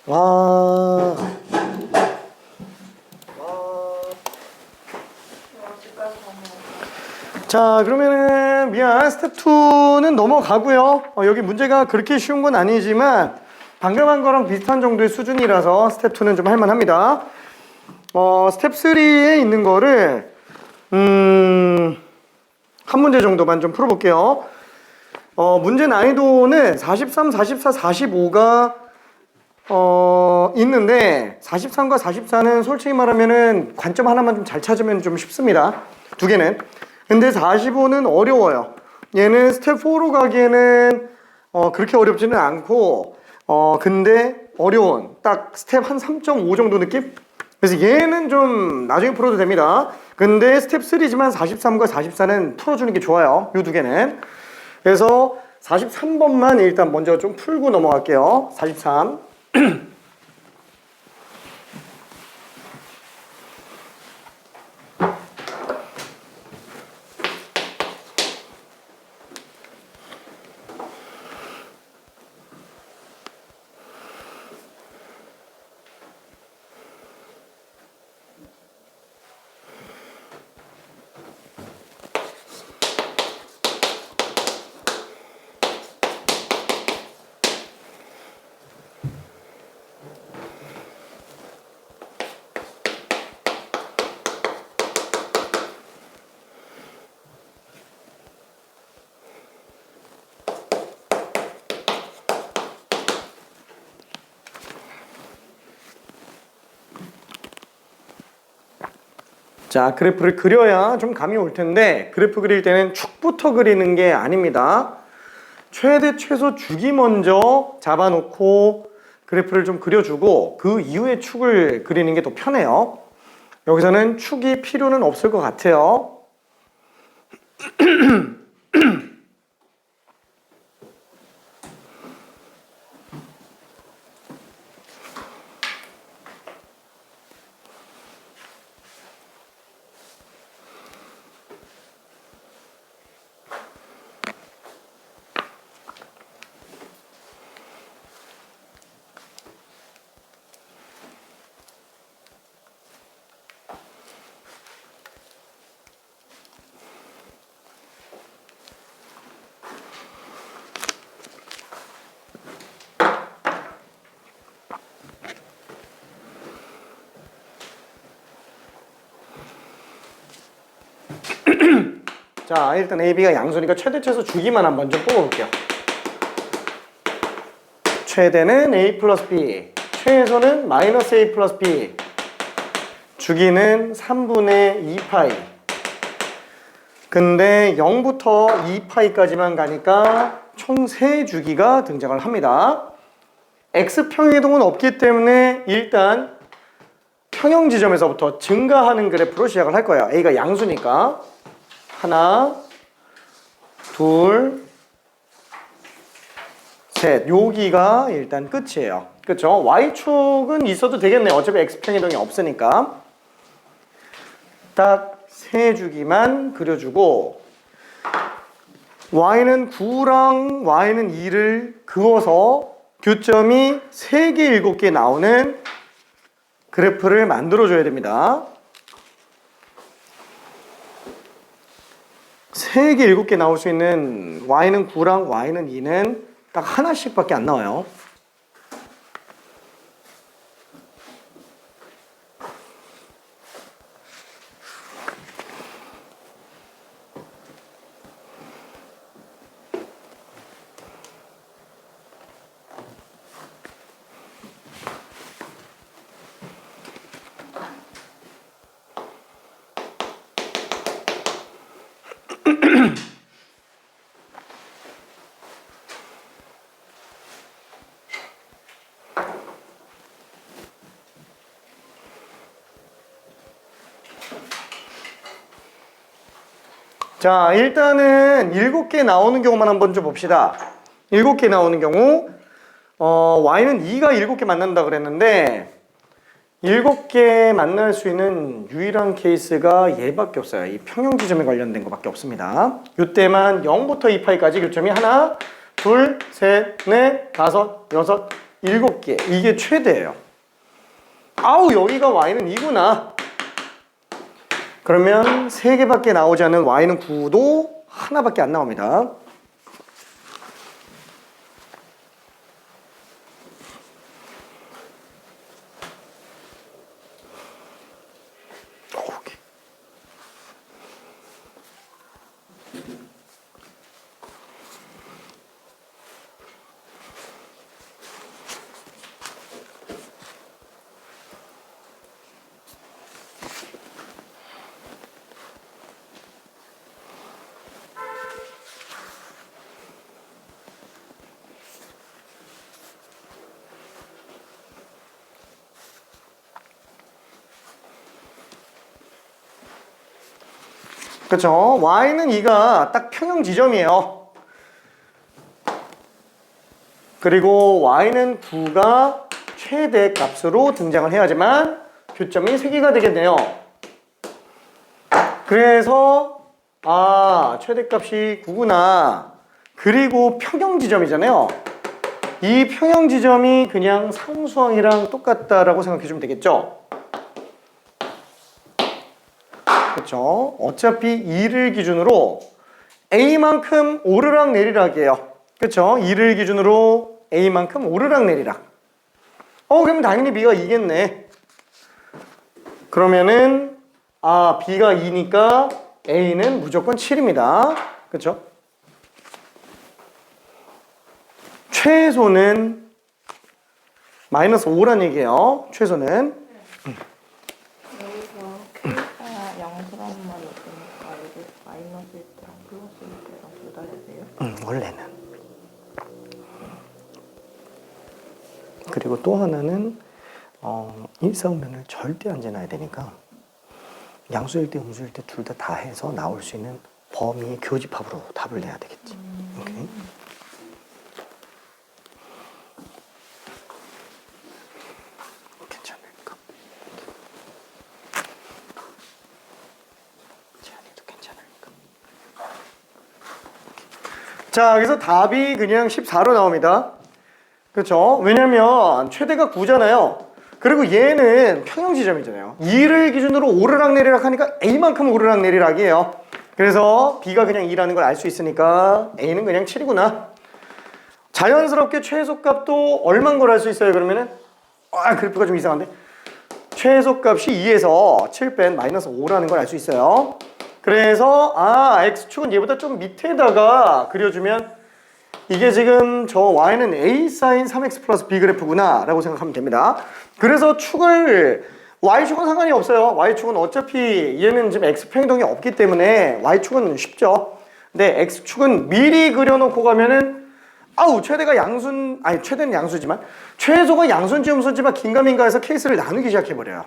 와. 자, 그러면은 미안, 스텝 2는 넘어가고요. 여기 문제가 그렇게 쉬운 건 아니지만 방금 한 거랑 비슷한 정도의 수준이라서 스텝 2는 좀 할만합니다. 스텝 3에 있는 거를 한 문제 정도만 좀 풀어볼게요. 문제 난이도는 43, 44, 45가 있는데 43과 44는 솔직히 말하면은 관점 하나만 좀 잘 찾으면 좀 쉽습니다. 두 개는. 근데 45는 어려워요. 얘는 스텝 4로 가기에는 그렇게 어렵지는 않고 근데 어려운 딱 스텝 한 3.5 정도 느낌? 그래서 얘는 좀 나중에 풀어도 됩니다. 근데 스텝 3지만 43과 44는 풀어주는 게 좋아요. 이 두 개는. 그래서 43번만 일단 먼저 좀 풀고 넘어갈게요. 43. 자, 그래프를 그려야 좀 감이 올 텐데 그래프 그릴 때는 축부터 그리는 게 아닙니다. 최대 최소 축이 먼저 잡아놓고 그래프를 좀 그려주고 그 이후에 축을 그리는 게 더 편해요. 여기서는 축이 필요는 없을 것 같아요. 자, 일단 AB가 양수니까 최대 최소 주기만 한번 좀 뽑아볼게요. 최대는 A 플러스 B, 최소는 마이너스 A 플러스 B, 주기는 3분의 2파이. 근데 0부터 2파이까지만 가니까 총 3주기가 등장을 합니다. X평행이동은 없기 때문에 일단 평형 지점에서부터 증가하는 그래프로 시작을 할 거예요. A가 양수니까. 하나, 둘, 셋. 여기가 일단 끝이에요. 그쵸? Y축은 있어도 되겠네요. 어차피 X평행이동이 없으니까. 딱 세 주기만 그려주고 Y는 9랑 Y는 2를 그어서 교점이 3개, 7개 나오는 그래프를 만들어줘야 됩니다. 3개, 7개 나올 수 있는 Y는 9랑 Y는 2는 딱 하나씩 밖에 안 나와요. 자, 일단은 7개 나오는 경우만 한번 좀 봅시다. 7개 나오는 경우 Y는 2가 7개 만난다 그랬는데 7개 만날 수 있는 유일한 케이스가 얘밖에 없어요. 이 평형 지점에 관련된 것밖에 없습니다. 이때만 0부터 2파이까지 교점이 하나, 둘, 셋, 넷, 다섯, 여섯, 7개. 이게 최대예요. 아우, 여기가 y는 2구나. 그러면 3개밖에 나오지 않는 y는 9도 하나밖에 안 나옵니다. 그렇죠? y는 2가 딱 평형 지점이에요. 그리고 y는 9가 최대 값으로 등장을 해야지만 교점이 3개가 되겠네요. 그래서 최대값이 9구나. 그리고 평형 지점이잖아요. 이 평형 지점이 그냥 상수항이랑 똑같다라고 생각해 주면 되겠죠? 그렇죠? 어차피 2를 기준으로 A만큼 오르락 내리락이에요. 그렇죠? 2를 기준으로 A만큼 오르락 내리락. 그러면 당연히 B가 2겠네. 그러면은 B가 2니까 A는 무조건 7입니다. 그렇죠? 최소는 마이너스 5란 얘기예요. 최소는. 원래는. 그리고 또 하나는 일사분면을 절대 안 재놔야 되니까 양수일 때 음수일 때 둘 다 해서 나올 수 있는 범위 교집합으로 답을 내야 되겠지. 오케이. 괜찮을까? 제안해도 괜찮을까? 자, 여기서 답이 그냥 14로 나옵니다. 그렇죠? 왜냐면 최대가 9잖아요. 그리고 얘는 평형 지점이잖아요. 2를 기준으로 오르락 내리락 하니까 A만큼 오르락 내리락이에요. 그래서 B가 그냥 2라는 걸 알 수 있으니까 A는 그냥 7이구나. 자연스럽게 최소값도 얼마인 걸 알 수 있어요, 그러면은? 그래프가 좀 이상한데? 최소값이 2에서 7 뺀 마이너스 5라는 걸 알 수 있어요. 그래서 X축은 얘보다 좀 밑에다가 그려주면 이게 지금 저 y는 a sin 3x 플러스 b 그래프구나 라고 생각하면 됩니다. 그래서 축을 y축은 상관이 없어요. y축은 어차피 얘는 지금 x 평행동이 없기 때문에 y축은 쉽죠. 근데 x축은 미리 그려놓고 가면은 최대가 최대는 양수지만 최소가 양수인지 음수인지만 긴가민가 해서 케이스를 나누기 시작해버려요.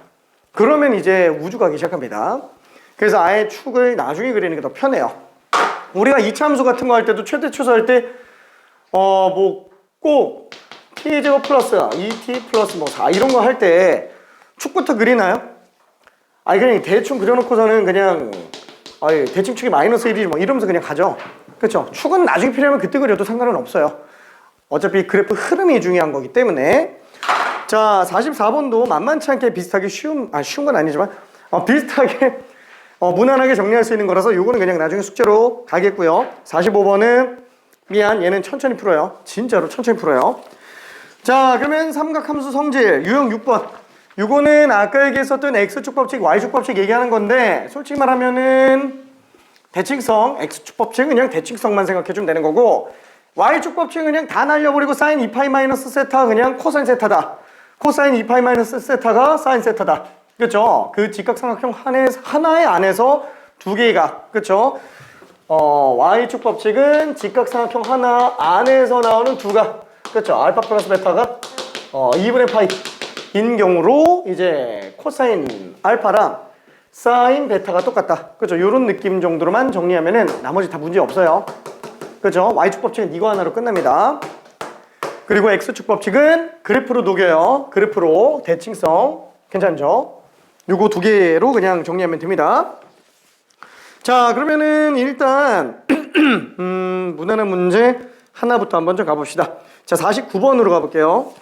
그러면 이제 우주 가기 시작합니다. 그래서 아예 축을 나중에 그리는 게 더 편해요. 우리가 이차함수 같은 거 할 때도 최대 최소 할 때 꼭 t제곱 플러스 2t 플러스 4 이런 거 할 때 축부터 그리나요? 그냥 대충 그려놓고서는 그냥 대칭 축이 마이너스 1이지 이러면서 그냥 가죠. 그렇죠? 축은 나중에 필요하면 그때 그려도 상관은 없어요. 어차피 그래프 흐름이 중요한 거기 때문에. 자, 44번도 만만치 않게 비슷하게 쉬운 건 아니지만 비슷하게 무난하게 정리할 수 있는 거라서 요거는 그냥 나중에 숙제로 가겠고요. 45번은 얘는 천천히 풀어요. 진짜로 천천히 풀어요. 자, 그러면 삼각함수 성질 유형 6번. 요거는 아까 얘기했었던 X축 법칙, Y축 법칙 얘기하는 건데 솔직히 말하면은 대칭성, X축 법칙은 그냥 대칭성만 생각해주면 되는 거고 Y축 법칙은 그냥 다 날려버리고 사인 2파이 마이너스 세타 그냥 코사인 세타다. 코사인 2파이 마이너스 세타가 사인 세타다. 그렇죠? 그 직각삼각형 하나의 안에서 두 개가, 그렇죠? Y축 법칙은 직각삼각형 하나 안에서 나오는 두가, 그렇죠? 알파 플러스 베타가 2분의 파이인 경우로 이제 코사인 알파랑 사인 베타가 똑같다. 그렇죠? 이런 느낌 정도로만 정리하면은 나머지 다 문제 없어요. 그렇죠? Y축 법칙은 이거 하나로 끝납니다. 그리고 X축 법칙은 그래프로 녹여요. 그래프로 대칭성 괜찮죠? 요거 두 개로 그냥 정리하면 됩니다. 자, 그러면은 일단 무난한 문제 하나부터 한번 좀 가봅시다. 자, 49번으로 가볼게요.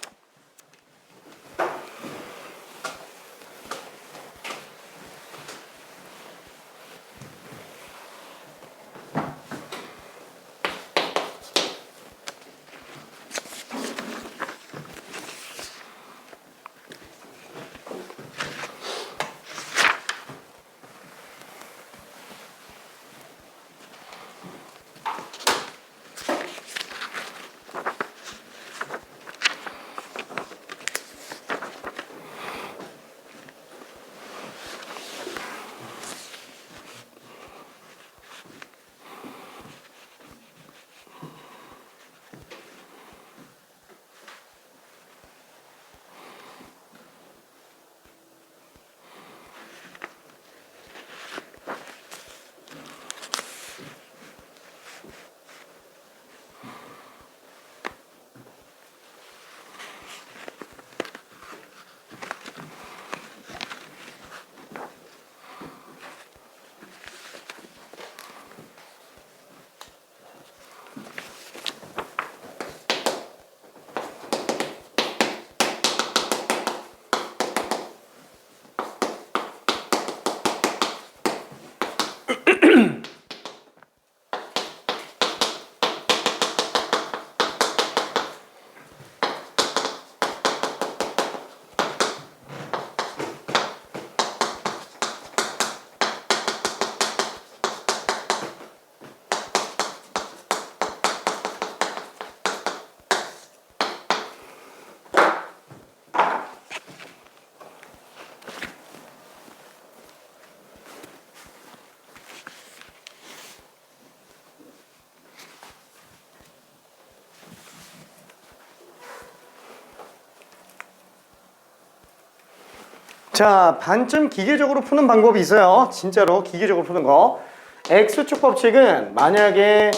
자, 반쯤 기계적으로 푸는 방법이 있어요. 진짜로 기계적으로 푸는 거. X축 법칙은 만약에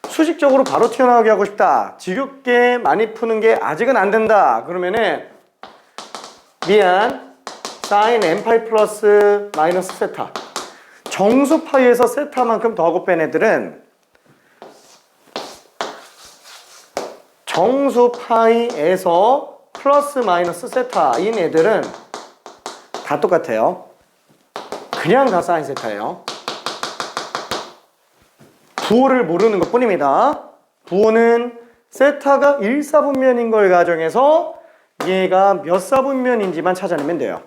수직적으로 바로 튀어나오게 하고 싶다, 지겹게 많이 푸는 게 아직은 안 된다 그러면은 미안 sin n파이 플러스 마이너스 세타, 정수 파이에서 세타만큼 더하고 뺀 애들은 정수 파이에서 플러스 마이너스 세타인 애들은 다 똑같아요. 그냥 다 사인 세타예요. 부호를 모르는 것 뿐입니다. 부호는 세타가 1사분면인 걸 가정해서 얘가 몇 사분면인지만 찾아내면 돼요.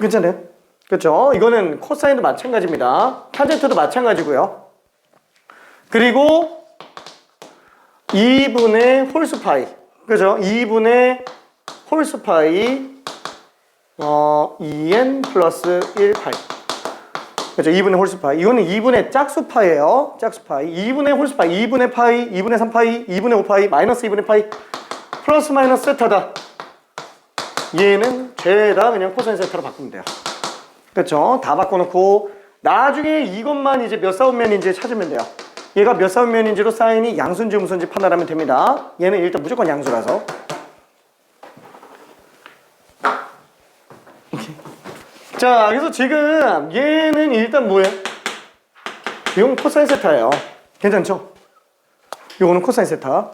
괜찮아요? 그렇죠? 이거는 코사인도 마찬가지입니다. 탄젠트도 마찬가지고요. 그리고 2분의 홀수 파이, 그죠? 2분의 홀수 파이 2n 플러스 1파이, 그죠? 2분의 홀수파이. 이거는 2분의 짝수파이에요. 짝수파이. 2분의 홀수파이, 2분의 파이, 2분의 3파이, 2분의 5파이, 마이너스 2분의 파이, 플러스 마이너스 세타다. 얘는 죄다 그냥 코사인 세타로 바꾸면 돼요. 그렇죠? 다 바꿔놓고 나중에 이것만 이제 몇 사분면인지 찾으면 돼요. 얘가 몇 사분면인지로 사인이 양수인지 음수인지 판단하면 됩니다. 얘는 일단 무조건 양수라서. 자, 그래서 지금 얘는 일단 뭐예요? 이건 코사인 세타예요. 괜찮죠? 이거는 코사인 세타.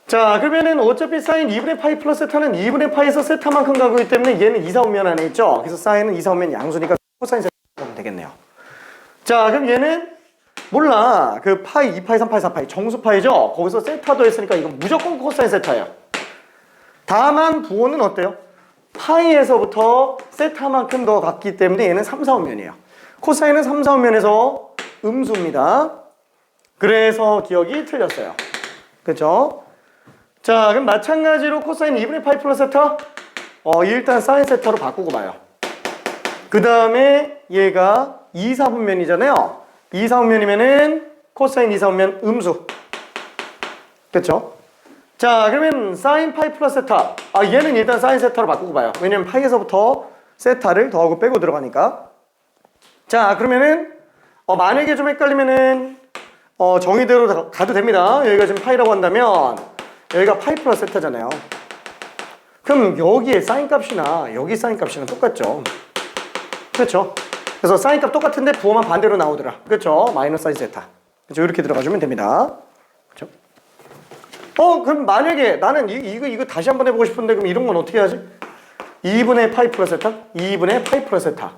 자, 그러면은 어차피 사인 2분의 파이 플러스 세타는 2분의 파이에서 세타만큼 가고 있기 때문에 얘는 2, 4분면 안에 있죠? 그래서 사인은 2, 4분면 양수니까 코사인 세타 하면 되겠네요. 자, 그럼 얘는 몰라. 그 파이, 2파이, 3파이, 4파이 정수 파이죠? 거기서 세타도 했으니까 이건 무조건 코사인 세타예요. 다만 부호는 어때요? 파이에서부터 세타만큼 더 갔기 때문에 얘는 3, 4분면이에요. 코사인은 3, 4분면에서 음수입니다. 그래서 기억이 틀렸어요. 그렇죠? 자, 그럼 마찬가지로 코사인 2분의 파이 플러스 세타 일단 사인 세타로 바꾸고 봐요. 그 다음에 얘가 2, 4분면이잖아요. 2, 4분면이면은 코사인 2, 4분면 음수. 그렇죠? 자, 그러면 사인 파이 플러스 세타. 얘는 일단 사인 세타로 바꾸고 봐요. 왜냐면 파이에서부터 세타를 더하고 빼고 들어가니까. 자, 그러면은 만약에 좀 헷갈리면은 정의대로 가도 됩니다. 여기가 지금 파이라고 한다면 여기가 파이 플러스 세타잖아요. 그럼 여기에 사인 값이나 여기 사인 값이랑 똑같죠. 그렇죠? 그래서 사인 값 똑같은데 부호만 반대로 나오더라. 그렇죠? 마이너스 사인 세타. 그렇죠? 이렇게 들어가주면 됩니다. 그렇죠? 그럼 만약에 나는 이거 다시 한번 해보고 싶은데 그럼 이런 건 어떻게 하지? 2분의 파이 플러스 세타? 2분의 파이 플러스 세타.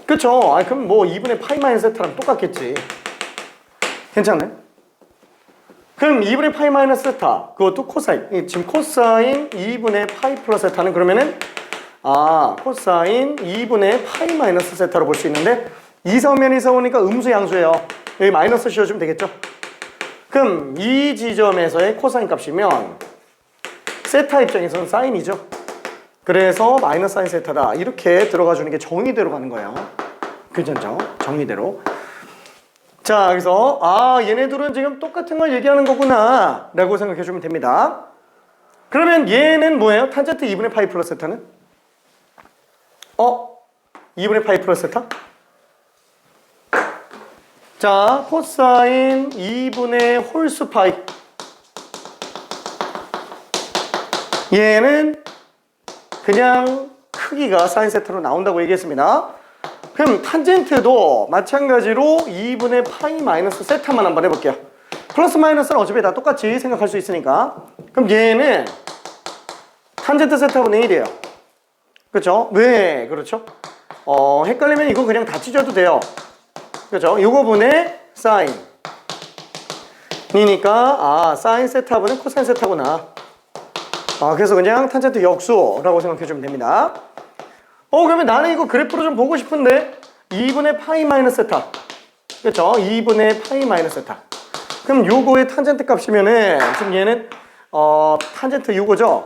그쵸? 그럼 뭐 2분의 파이 마이너스 세타랑 똑같겠지. 괜찮네? 그럼 2분의 파이 마이너스 세타, 그것도 코사인. 지금 코사인 2분의 파이 플러스 세타는 그러면은 코사인 2분의 파이 마이너스 세타로 볼 수 있는데 이서면에서 오니까 음수 양수예요. 여기 마이너스 씌워주면 되겠죠? 그럼 이 지점에서의 코사인 값이면 세타 입장에서는 사인이죠. 그래서 마이너스 사인 세타다. 이렇게 들어가 주는 게 정의대로 가는 거예요. 괜찮죠? 정의대로. 자, 그래서 얘네들은 지금 똑같은 걸 얘기하는 거구나 라고 생각해 주면 됩니다. 그러면 얘는 뭐예요? 탄젠트 2분의 파이 플러스 세타는? 2분의 파이 플러스 세타? 자, 코사인 2분의 홀수 파이. 얘는 그냥 크기가 사인 세타로 나온다고 얘기했습니다. 그럼 탄젠트도 마찬가지로 2분의 파이 마이너스 세타만 한번 해볼게요. 플러스 마이너스는 어차피 다 똑같이 생각할 수 있으니까. 그럼 얘는 탄젠트 세타분의 1이에요. 그렇죠? 왜 그렇죠? 헷갈리면 이거 그냥 다 찢어도 돼요. 그렇죠? 요거 분의 사인 이니까 사인 세타분의 코사인 세타구나. 그래서 그냥 탄젠트 역수라고 생각해 주면 됩니다. 그러면 나는 이거 그래프로 좀 보고 싶은데 2분의 파이 마이너스 세타. 그렇죠? 2분의 파이 마이너스 세타. 그럼 요거의 탄젠트 값이면은 지금 얘는 탄젠트 요거죠?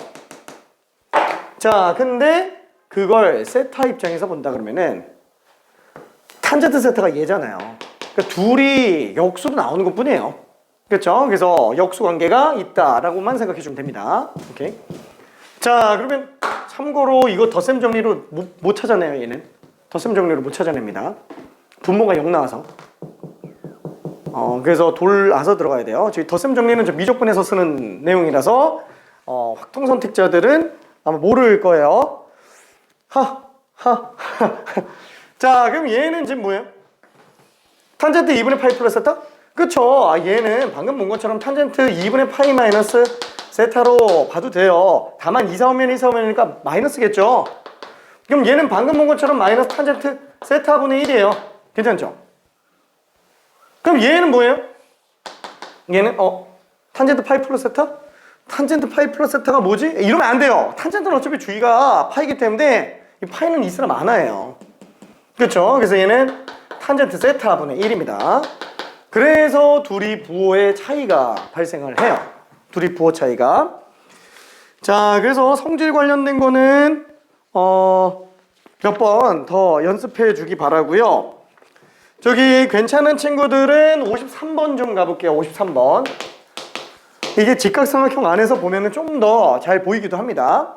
자, 근데 그걸 세타 입장에서 본다 그러면은 탄젠트 세타가 얘잖아요. 그러니까 둘이 역수로 나오는 것 뿐이에요. 그렇죠? 그래서 역수 관계가 있다라고만 생각해 주면 됩니다. 오케이. 자, 그러면 참고로 이거 덧셈 정리로 못 찾아내요, 얘는. 덧셈 정리로 못 찾아냅니다. 분모가 0 나와서. 그래서 돌아서 들어가야 돼요. 저희 덧셈 정리는 저 미적분에서 쓰는 내용이라서 확통 선택자들은 아마 모를 거예요. 자, 그럼 얘는 지금 뭐예요? 탄젠트 2분의 파이 플러스 세타? 그쵸? 얘는 방금 본 것처럼 탄젠트 2분의 파이 마이너스 세타로 봐도 돼요. 다만 이사오면이니까 마이너스겠죠? 그럼 얘는 방금 본 것처럼 마이너스 탄젠트 세타분의 1이에요. 괜찮죠? 그럼 얘는 뭐예요? 얘는 탄젠트 파이 플러스 세타? 탄젠트 파이 플러스 세타가 뭐지? 이러면 안 돼요. 탄젠트는 어차피 주의가 파이기 때문에 이 파이는 있으나 마나예요. 그렇죠? 그래서 얘는 탄젠트 세타분의 1입니다. 그래서 둘이 부호의 차이가 발생을 해요. 둘이 부호 차이가. 자, 그래서 성질 관련된 거는 몇 번 더 연습해 주기 바라고요. 저기 괜찮은 친구들은 53번 좀 가볼게요. 53번. 이게 직각삼각형 안에서 보면은 좀 더 잘 보이기도 합니다.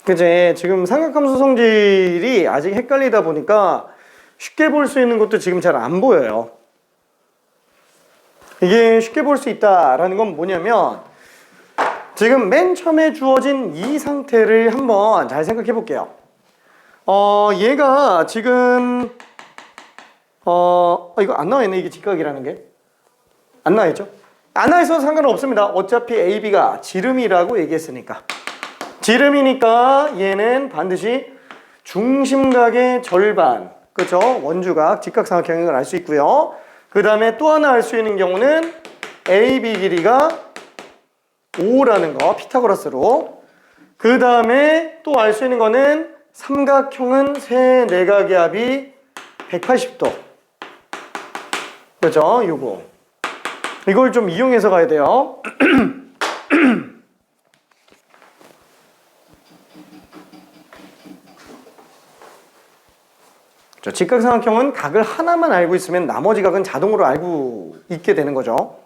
그제 지금 삼각함수 성질이 아직 헷갈리다 보니까 쉽게 볼 수 있는 것도 지금 잘 안 보여요. 이게 쉽게 볼 수 있다라는 건 뭐냐면 지금 맨 처음에 주어진 이 상태를 한번 잘 생각해 볼게요. 얘가 지금 이거 안 나와 있네. 이게 직각이라는 게 안 나와 있죠? 안 나와 있어도 상관은 없습니다. 어차피 AB가 지름이라고 얘기했으니까. 지름이니까 얘는 반드시 중심각의 절반, 그렇죠? 원주각, 직각삼각형인 걸 알 수 있고요. 그 다음에 또 하나 알 수 있는 경우는 AB 길이가 5라는 거, 피타고라스로. 그 다음에 또 알 수 있는 거는 삼각형은 세 내각의 합이 180도. 그렇죠? 요거. 이걸 좀 이용해서 가야 돼요. 직각삼각형은 각을 하나만 알고 있으면 나머지 각은 자동으로 알고 있게 되는 거죠.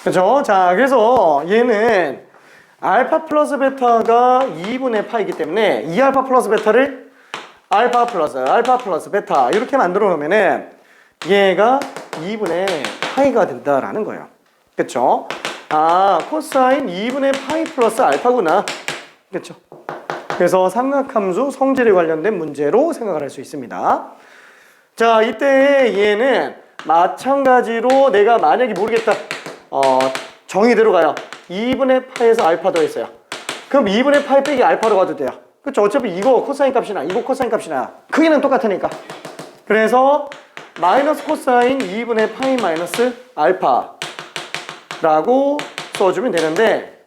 그렇죠? 자, 그래서 얘는 알파 플러스 베타가 2분의 파이기 때문에 이 알파 플러스 베타를 알파 플러스 베타 이렇게 만들어 놓으면은 얘가 2분의 파이가 된다라는 거예요. 그렇죠? 아, 코사인 2분의 파이 플러스 알파구나. 그렇죠? 그래서 삼각함수 성질에 관련된 문제로 생각을 할 수 있습니다. 자, 이때 얘는 마찬가지로 내가 만약에 모르겠다. 정의대로 가요. 2분의 파이에서 알파 더했어요. 그럼 2분의 파이 빼기 알파로 가도 돼요. 그렇죠? 어차피 이거 코사인 값이나 이거 코사인 값이나 크기는 똑같으니까. 그래서 마이너스 코사인 2분의 파이 마이너스 알파라고 써주면 되는데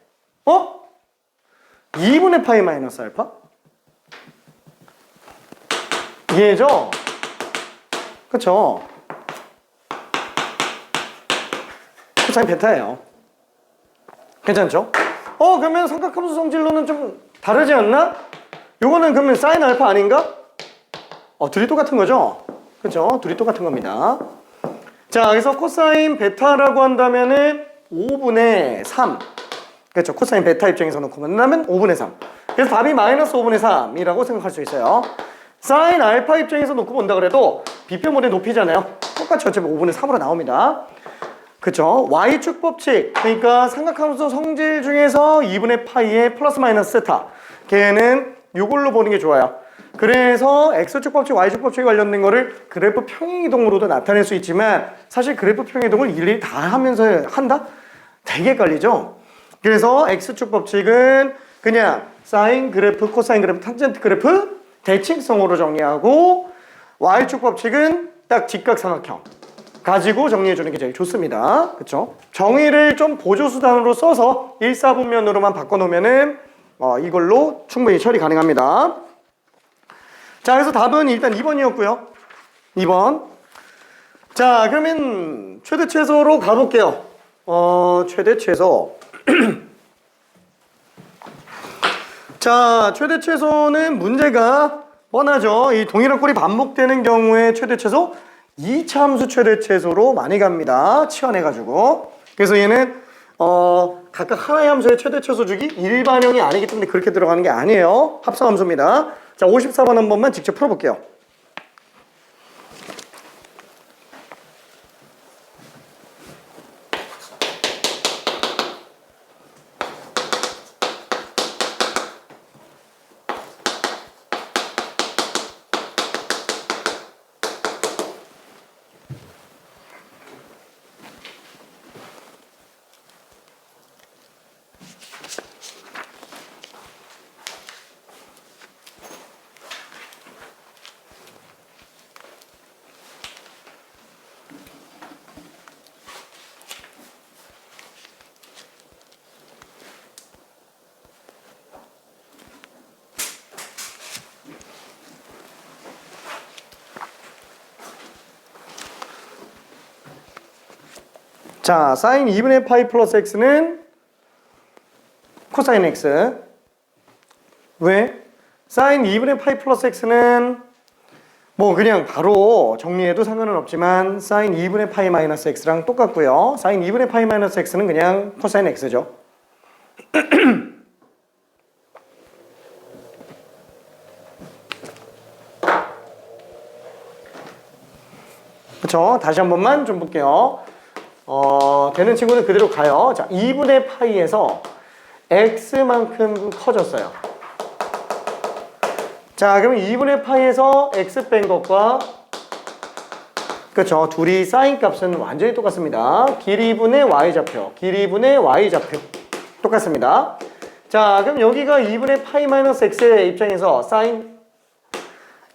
2분의 파이 마이너스 알파? 얘죠? 그렇죠? 코사인 베타예요. 괜찮죠? 그러면 삼각함수 성질로는 좀 다르지 않나? 요거는 그러면 사인 알파 아닌가? 둘이 똑같은 거죠? 그렇죠? 둘이 똑같은 겁니다. 자, 그래서 코사인 베타라고 한다면은 5분의 3. 그렇죠? 코사인 베타 입장에서 놓고 만나면 5분의 3. 그래서 답이 마이너스 5분의 3이라고 생각할 수 있어요. 사인 알파 입장에서 놓고 본다 그래도 비평분의 높이잖아요. 똑같이 어차피 5분의 3으로 나옵니다. 그쵸? Y축 법칙. 그러니까 삼각함수 성질 중에서 2분의 파이의 플러스 마이너스 세타. 걔는 이걸로 보는 게 좋아요. 그래서 X축 법칙, Y축 법칙에 관련된 거를 그래프 평행이동으로도 나타낼 수 있지만 사실 그래프 평행이동을 일일이 다 하면서 한다? 되게 헷갈리죠? 그래서 X축 법칙은 그냥 사인 그래프, 코사인 그래프, 탄젠트 그래프 대칭성으로 정리하고 Y축 법칙은 딱 직각삼각형 가지고 정리해주는 게 제일 좋습니다. 그쵸? 정의를 좀 보조수단으로 써서 1사분면으로만 바꿔놓으면은 이걸로 충분히 처리 가능합니다. 자, 그래서 답은 일단 2번이었고요. 2번. 자, 그러면 최대 최소로 가볼게요. 최대 최소. 자, 최대 최소는 문제가 뻔하죠. 이 동일한 꼴이 반복되는 경우에 최대 최소 2차 함수 최대 최소로 많이 갑니다. 치환해가지고. 그래서 얘는 각각 하나의 함수의 최대 최소 주기 일반형이 아니기 때문에 그렇게 들어가는 게 아니에요. 합성 함수입니다. 자, 54번 한 번만 직접 풀어볼게요. 자, 사인 2분의 파이 플러스 x는 코사인 x. 왜? 사인 2분의 파이 플러스 x는 뭐 그냥 바로 정리해도 상관은 없지만 사인 2분의 파이 마이너스 x랑 똑같고요. 사인 2분의 파이 마이너스 x는 그냥 코사인 x죠. 그쵸? 다시 한 번만 좀 볼게요. 되는 친구는 그대로 가요. 자, 2분의 파이에서 x만큼 커졌어요. 자, 그러면 2분의 파이에서 x 뺀 것과 그쵸? 둘이 사인 값은 완전히 똑같습니다. 길이분의 y좌표, 길이분의 y좌표 똑같습니다. 자, 그럼 여기가 2분의 파이 마이너스 x의 입장에서 사인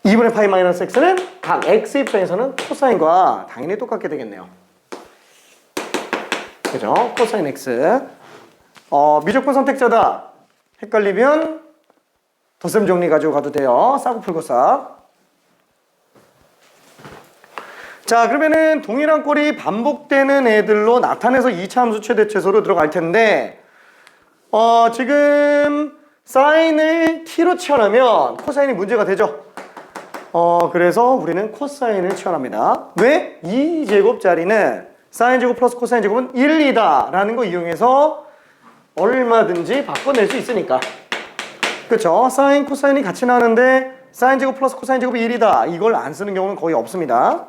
2분의 파이 마이너스 x는 각 x 입장에서는 코사인과 당연히 똑같게 되겠네요. 그죠? 코사인 x. 미적분 선택자다. 헷갈리면 덧셈 정리 가지고 가도 돼요. 싸고 풀고 싸. 자, 그러면은 동일한 꼴이 반복되는 애들로 나타내서 2차 함수 최대 최소로 들어갈 텐데 지금 사인을 t로 치환하면 코사인이 문제가 되죠. 그래서 우리는 코사인을 치환합니다. 왜? 2제곱짜리는 사인 제곱 플러스 코사인 제곱은 1이다 라는 거 이용해서 얼마든지 바꿔낼 수 있으니까. 그쵸? 사인 코사인이 같이 나는데 사인 제곱 플러스 코사인 제곱이 1이다. 이걸 안 쓰는 경우는 거의 없습니다.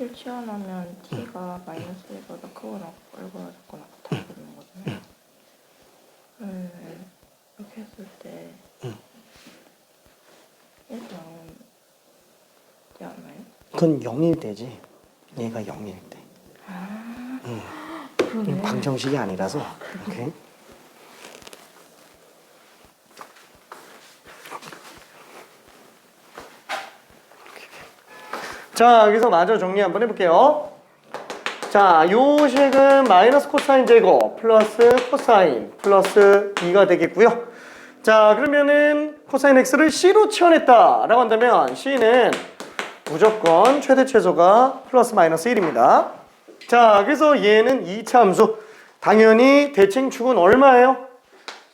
t를 치환하면 t가 마이너스 1보다 크거나 얼거나 작거나 같아야 되는 거잖아요. 이렇게 했을 때 1 나오지 않나요? 그건 0일 때지. 얘가 0일 때. 그러네. 방정식이 아니라서. 오케이. 자, 여기서 마저 정리 한번 해볼게요. 자, 요 식은 마이너스 코사인 제곱 플러스 코사인 플러스 2가 되겠고요. 자, 그러면은 코사인 x를 c로 치환했다 라고 한다면 c는 무조건 최대 최소가 플러스 마이너스 1입니다. 자, 그래서 얘는 2차 함수. 당연히 대칭축은 얼마예요?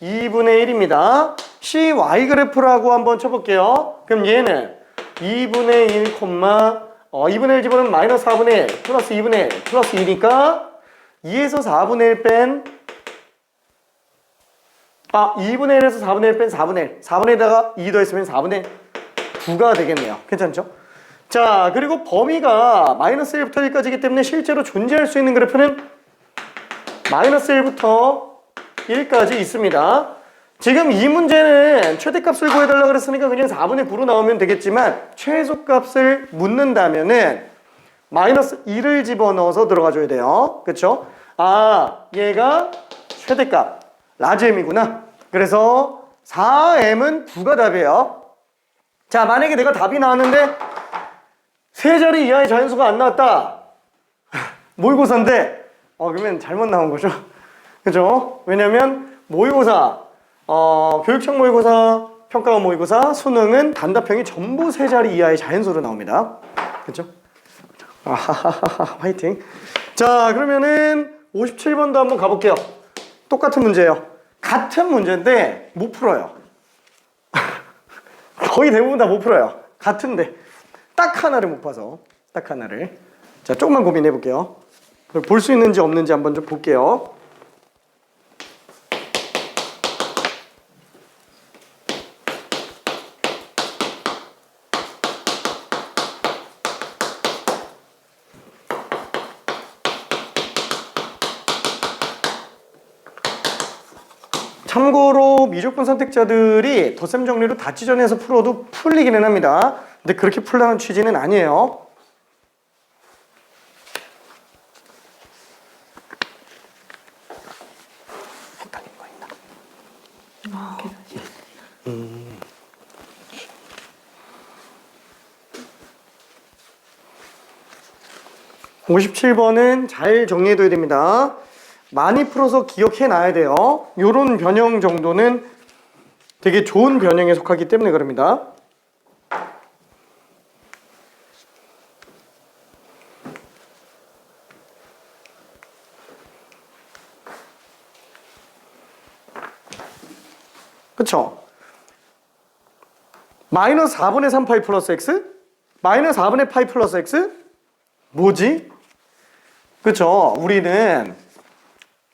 2분의 1입니다. cy 그래프라고 한번 쳐볼게요. 그럼 얘는 2분의 1, 2분의 1 집어넣으면 마이너스 4분의 1 플러스 2분의 1 플러스 2니까 2에서 4분의 1 뺀 2분의 1에서 4분의 1 뺀 4분의 1 4분의 1에다가 2 더했으면 4분의 9가 되겠네요. 괜찮죠? 자, 그리고 범위가 마이너스 1부터 1까지이기 때문에 실제로 존재할 수 있는 그래프는 마이너스 1부터 1까지 있습니다. 지금 이 문제는 최대값을 구해달라고 그랬으니까 그냥 4분의 9로 나오면 되겠지만 최소값을 묻는다면은 마이너스 1을 집어넣어서 들어가줘야 돼요. 그쵸? 얘가 최대값 라지 m이구나. 그래서 4m은 9가 답이에요. 자, 만약에 내가 답이 나왔는데 세 자리 이하의 자연수가 안 나왔다. 모의고사인데 그러면 잘못 나온 거죠. 그죠? 왜냐면 모의고사 교육청 모의고사, 평가원 모의고사, 수능은 단답형이 전부 세 자리 이하의 자연수로 나옵니다. 그죠? 화이팅. 자, 그러면은 57번도 한번 가볼게요. 똑같은 문제예요. 같은 문제인데 못 풀어요. 거의 대부분 다 못 풀어요. 같은데 딱 하나를 못 봐서. 딱 하나를. 자, 조금만 고민해 볼게요. 볼 수 있는지 없는지 한번 좀 볼게요. 참고로 미적분 선택자들이 덧셈 정리로 다 찢어내서 풀어도 풀리기는 합니다. 근데 그렇게 풀라는 취지는 아니에요. 헷갈린 거 있나? 57번은 잘 정리해둬야 됩니다. 많이 풀어서 기억해 놔야 돼요. 요런 변형 정도는 되게 좋은 변형에 속하기 때문에 그럽니다. 그쵸? 마이너스 4분의 3 파이 플러스 x? 마이너스 4분의 파이 플러스 x? 뭐지? 그쵸? 우리는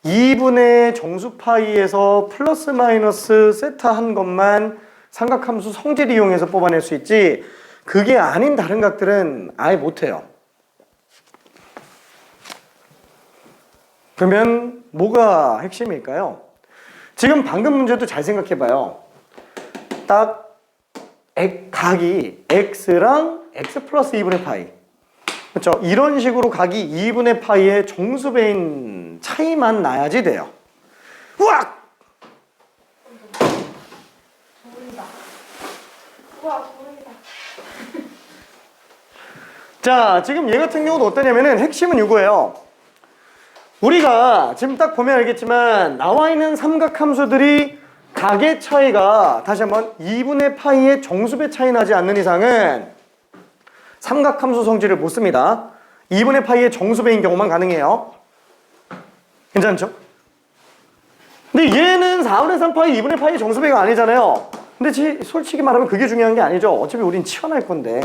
2분의 정수 파이에서 플러스 마이너스 세타한 것만 삼각함수 성질 이용해서 뽑아낼 수 있지 그게 아닌 다른 각들은 아예 못해요. 그러면 뭐가 핵심일까요? 지금 방금 문제도 잘 생각해봐요. 딱 각이 x랑 x 플러스 2분의 파이, 그렇죠? 이런 식으로 각이 2분의 파이의 정수배인 차이만 나야지 돼요. 우악! 보인다. 우와, 보인다. 자, 지금 얘 같은 경우도 어떠냐면은 핵심은 이거예요. 우리가 지금 딱 보면 알겠지만 나와 있는 삼각함수들이 각의 차이가 다시 한번 2분의 파이의 정수배 차이 나지 않는 이상은 삼각함수 성질을 못 씁니다. 2분의 파이의 정수배인 경우만 가능해요. 괜찮죠? 근데 얘는 4분의 3 파이 2분의 파이 정수배가 아니잖아요. 근데 솔직히 말하면 그게 중요한 게 아니죠. 어차피 우린 치환할 건데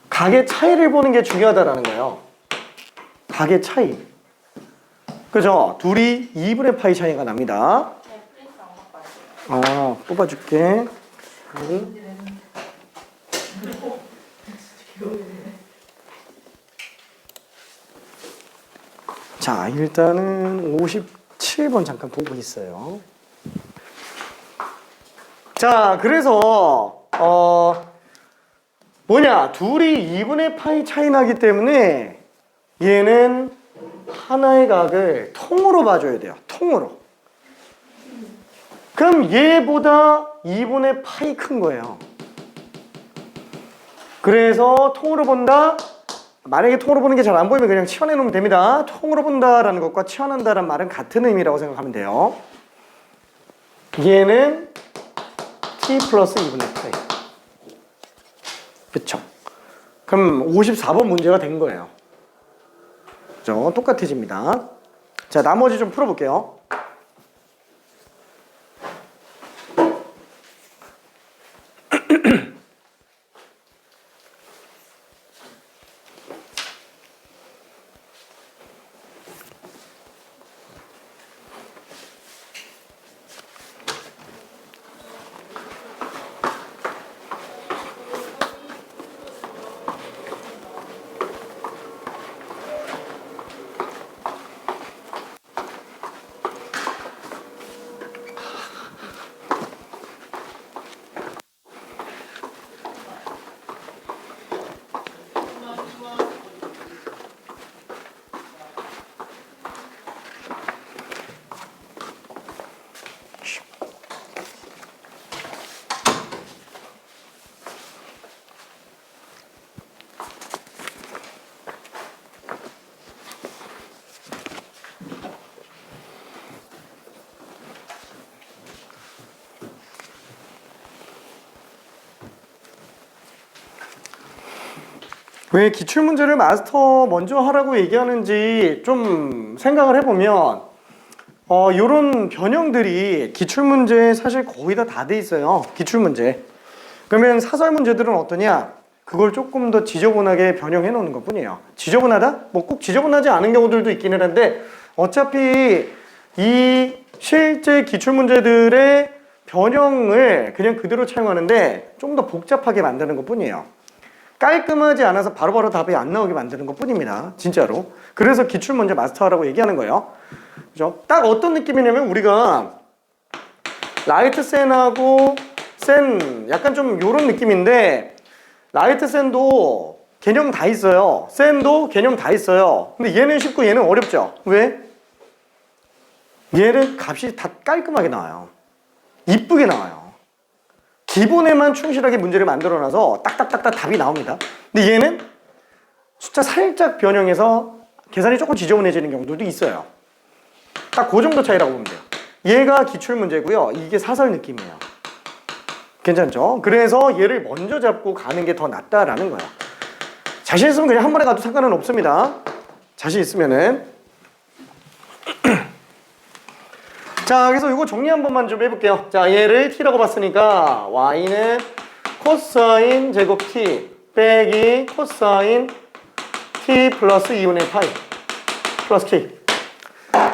각의 차이를 보는 게 중요하다라는 거예요. 각의 차이. 그죠? 둘이 2분의 파이 차이가 납니다. 네, 프린스 안 갖고 왔어요. 뽑아줄게. 자, 일단은 57번 잠깐 보고 있어요. 자, 그래서 둘이 2분의 파이 차이 나기 때문에 얘는 하나의 각을 통으로 봐줘야 돼요. 통으로. 그럼 얘보다 2분의 파이 큰 거예요. 그래서 통으로 본다. 만약에 통으로 보는 게 잘 안 보이면 그냥 치환해 놓으면 됩니다. 통으로 본다라는 것과 치환한다라는 말은 같은 의미라고 생각하면 돼요. 얘는 t 플러스 2분의 파이. 그쵸? 그럼 54번 문제가 된 거예요. 그죠? 똑같아집니다. 자, 나머지 좀 풀어볼게요. 왜 기출문제를 마스터 먼저 하라고 얘기하는지 좀 생각을 해보면 요런 변형들이 기출문제에 사실 거의 다 돼 있어요. 기출문제. 그러면 사설 문제들은 어떠냐? 그걸 조금 더 지저분하게 변형해 놓는 것 뿐이에요. 지저분하다? 뭐 꼭 지저분하지 않은 경우들도 있기는 한데 어차피 이 실제 기출문제들의 변형을 그냥 그대로 차용하는데 좀 더 복잡하게 만드는 것 뿐이에요. 깔끔하지 않아서 바로바로 답이 안 나오게 만드는 것 뿐입니다. 진짜로. 그래서 기출문제 마스터하라고 얘기하는 거예요. 그죠? 딱 어떤 느낌이냐면 우리가 라이트 샌하고 샌 약간 좀 요런 느낌인데 라이트 샌도 개념 다 있어요. 샌도 개념 다 있어요. 근데 얘는 쉽고 얘는 어렵죠. 왜? 얘는 값이 다 깔끔하게 나와요. 이쁘게 나와요. 기본에만 충실하게 문제를 만들어놔서 딱딱딱딱 답이 나옵니다. 근데 얘는 숫자 살짝 변형해서 계산이 조금 지저분해지는 경우도 있어요. 딱 그 정도 차이라고 보면 돼요. 얘가 기출문제고요. 이게 사설 느낌이에요. 괜찮죠? 그래서 얘를 먼저 잡고 가는 게 더 낫다라는 거예요. 자신 있으면 그냥 한 번에 가도 상관은 없습니다. 자신 있으면은. 자, 그래서 이거 정리 한 번만 좀 해볼게요. 자, 얘를 t라고 봤으니까 y는 코사인 제곱 t 빼기 코사인 t 플러스 2분의 파이 플러스 k.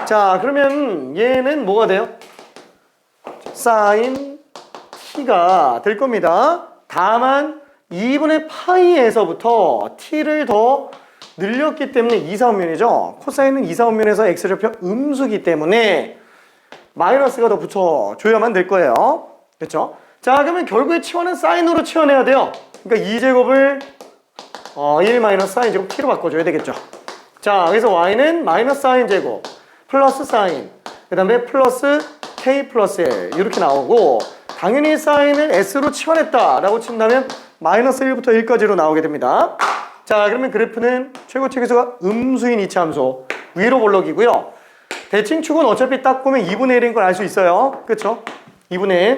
자, 그러면 얘는 뭐가 돼요? 사인 t가 될 겁니다. 다만 2분의 파이에서부터 t를 더 늘렸기 때문에 2, 4분면이죠. 코사인은 2, 4분면에서 x좌표 음수기 때문에 마이너스가 더 붙여줘야만 될 거예요. 그렇죠? 자, 그러면 결국에 치환은 사인으로 치환해야 돼요. 그러니까 2제곱을 1 마이너스 사인 제곱 t로 바꿔줘야 되겠죠. 자, 그래서 y는 마이너스 사인 제곱 플러스 사인 그 다음에 플러스 k 플러스 l 이렇게 나오고, 당연히 사인을 s로 치환했다 라고 친다면 마이너스 1부터 1까지로 나오게 됩니다. 자, 그러면 그래프는 최고치계수가 음수인 이차함수 위로 볼록이고요. 대칭축은 어차피 딱 보면 2분의 1인 걸 알 수 있어요. 그쵸? 2분의 1.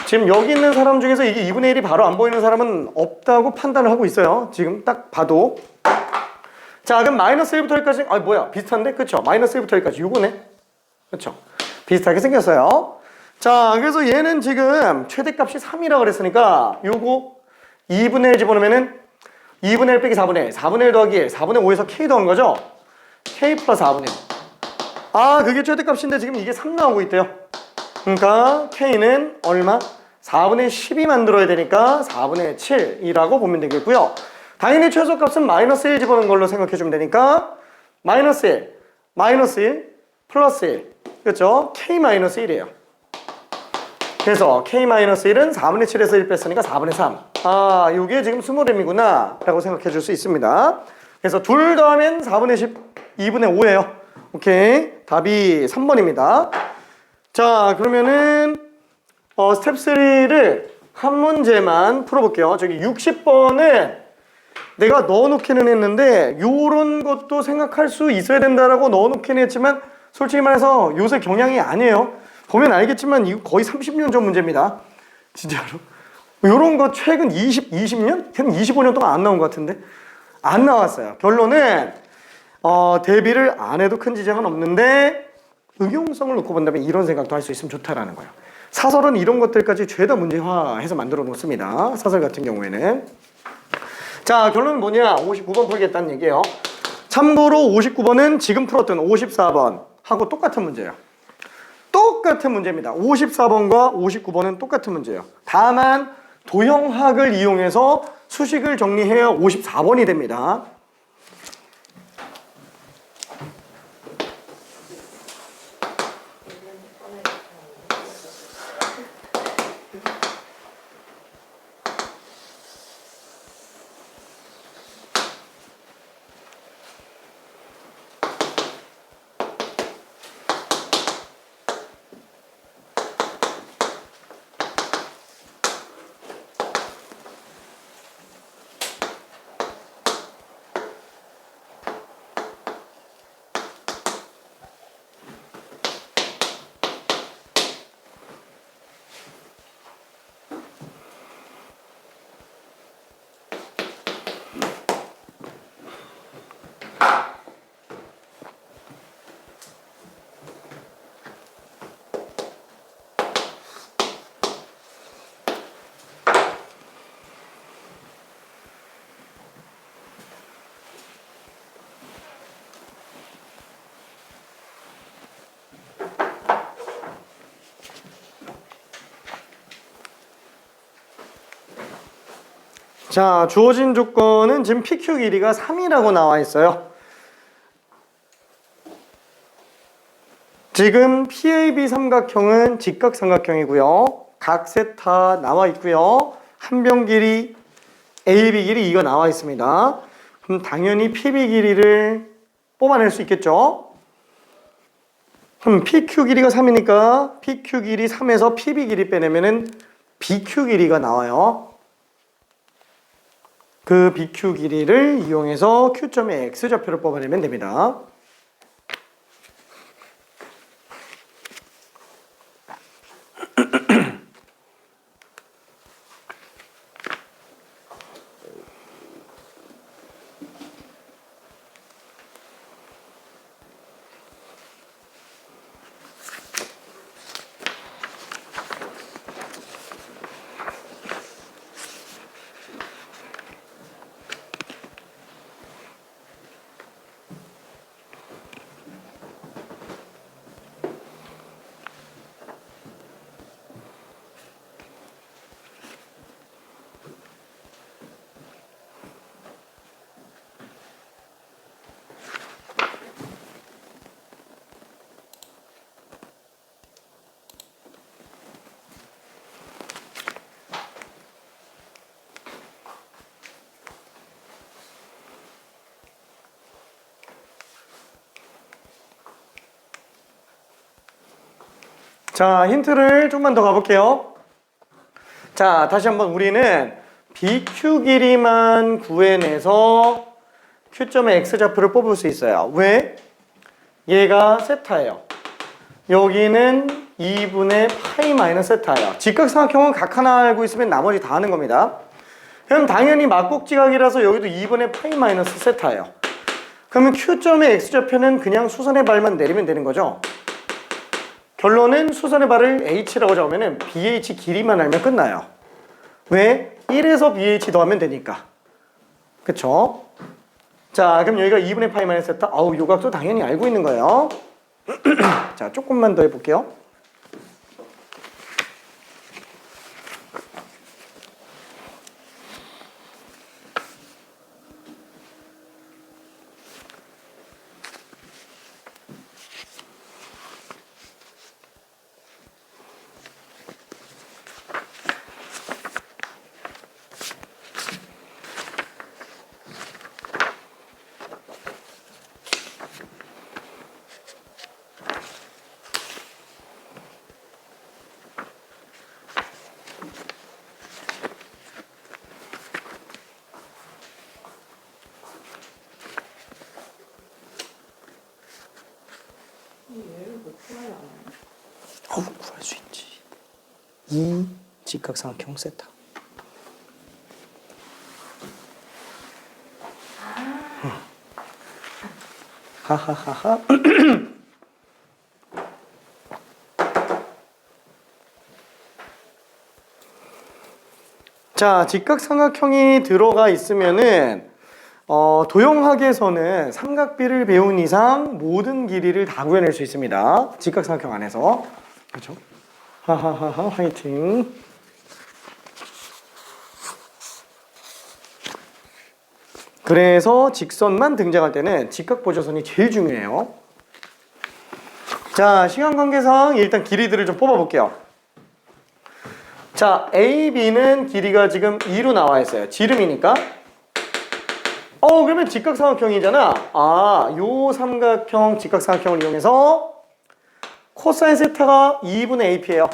지금 여기 있는 사람 중에서 이게 2분의 1이 바로 안 보이는 사람은 없다고 판단을 하고 있어요. 지금 딱 봐도. 자, 그럼 마이너스 1부터 1까지, 뭐야, 비슷한데? 그쵸? 마이너스 1부터 1까지 요거네. 그쵸? 비슷하게 생겼어요. 자, 그래서 얘는 지금 최대값이 3이라고 그랬으니까 요거 2분의 1 집어넣으면은 2분의 1 빼기 4분의 1, 4분의 1 더하기 1, 4분의 5에서 k 더한 거죠? k 플러스 4분의 1. 그게 최대값인데 지금 이게 3 나오고 있대요. 그러니까 k는 얼마? 4분의 10이 만들어야 되니까 4분의 7이라고 보면 되겠고요. 당연히 최소값은 마이너스 1 집어넣은 걸로 생각해주면 되니까 마이너스 1, 마이너스 1, 플러스 1. 그렇죠? k 마이너스 1이에요. 그래서 k-1은 4분의 7에서 1 뺐으니까 4분의 3. 이게 지금 스몰m이구나 라고 생각해 줄 수 있습니다. 그래서 둘 더하면 4분의 10, 2분의 5예요. 오케이. 답이 3번입니다. 자, 그러면은 스텝 3를 한 문제만 풀어볼게요. 저기 60번은 내가 넣어놓기는 했는데 요런 것도 생각할 수 있어야 된다라고 넣어놓기는 했지만 솔직히 말해서 요새 경향이 아니에요. 보면 알겠지만 이거 거의 30년 전 문제입니다. 진짜로. 요런 거 최근 20년? 한 25년 동안 안 나온 것 같은데? 안 나왔어요. 결론은 대비를 안 해도 큰 지장은 없는데 응용성을 놓고 본다면 이런 생각도 할 수 있으면 좋다라는 거예요. 사설은 이런 것들까지 죄다 문제화해서 만들어 놓습니다. 사설 같은 경우에는. 자, 결론은 뭐냐? 59번 풀겠다는 얘기예요. 참고로 59번은 지금 풀었던 54번 하고 똑같은 문제예요. 똑같은 문제입니다. 54번과 59번은 똑같은 문제예요. 다만 도형학을 이용해서 수식을 정리해야 54번이 됩니다. 자, 주어진 조건은 지금 PQ 길이가 3이라고 나와 있어요. 지금 PAB 삼각형은 직각삼각형이고요. 각 세타 나와 있고요. 한 변 길이, AB 길이 이거 나와 있습니다. 그럼 당연히 PB 길이를 뽑아낼 수 있겠죠. 그럼 PQ 길이가 3이니까 PQ 길이 3에서 PB 길이 빼내면은 BQ 길이가 나와요. 그 BQ 길이를 이용해서 Q점의 X좌표를 뽑아내면 됩니다. 자, 힌트를 좀만 더 가볼게요. 자, 다시 한번 우리는 BQ 길이만 구해내서 Q점의 X좌표를 뽑을 수 있어요. 왜? 얘가 세타예요. 여기는 2분의 파이 마이너스 세타예요. 직각삼각형은 각 하나 알고 있으면 나머지 다 하는 겁니다. 그럼 당연히 막곡지각이라서 여기도 2분의 파이 마이너스 세타예요. 그러면 Q점의 X좌표는 그냥 수선의 발만 내리면 되는 거죠. 결론은 수선의 발을 H라고 잡으면 BH 길이만 알면 끝나요. 왜? 1에서 BH 더하면 되니까. 그쵸? 자, 그럼 여기가 2분의 파이 마이너스 세타. 아우, 요 각도 당연히 알고 있는 거예요. 자, 조금만 더 해볼게요. 구할 수 있지. 이 직각삼각형 세타. 하하하하. 자, 직각삼각형이 들어가 있으면은 도형학에서는 삼각비를 배운 이상 모든 길이를 다 구해낼 수 있습니다. 직각삼각형 안에서. 그렇죠? 하하하하 화이팅. 그래서 직선만 등장할 때는 직각보조선이 제일 중요해요. 자, 시간 관계상 일단 길이들을 좀 뽑아볼게요. 자, A, B는 길이가 지금 2로 나와 있어요. 지름이니까. 그러면 직각삼각형이잖아. 아, 요 삼각형, 직각삼각형을 이용해서 코사인 세타가 2분의 AP예요.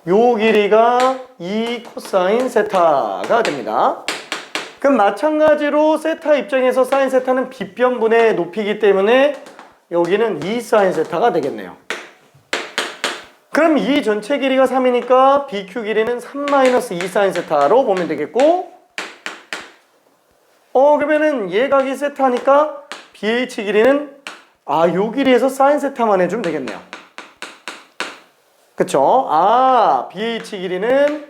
요 길이가 2 코사인 세타가 됩니다. 그럼 마찬가지로 세타 입장에서 사인 세타는 빗변분의 높이이기 때문에 여기는 2 사인 세타가 되겠네요. 그럼 이 전체 길이가 3이니까 BQ 길이는 3-2 사인 세타로 보면 되겠고, 그러면은 얘 각이 세타니까 BH 길이는 요 길이에서 사인 세타만 해주면 되겠네요. 그쵸? BH 길이는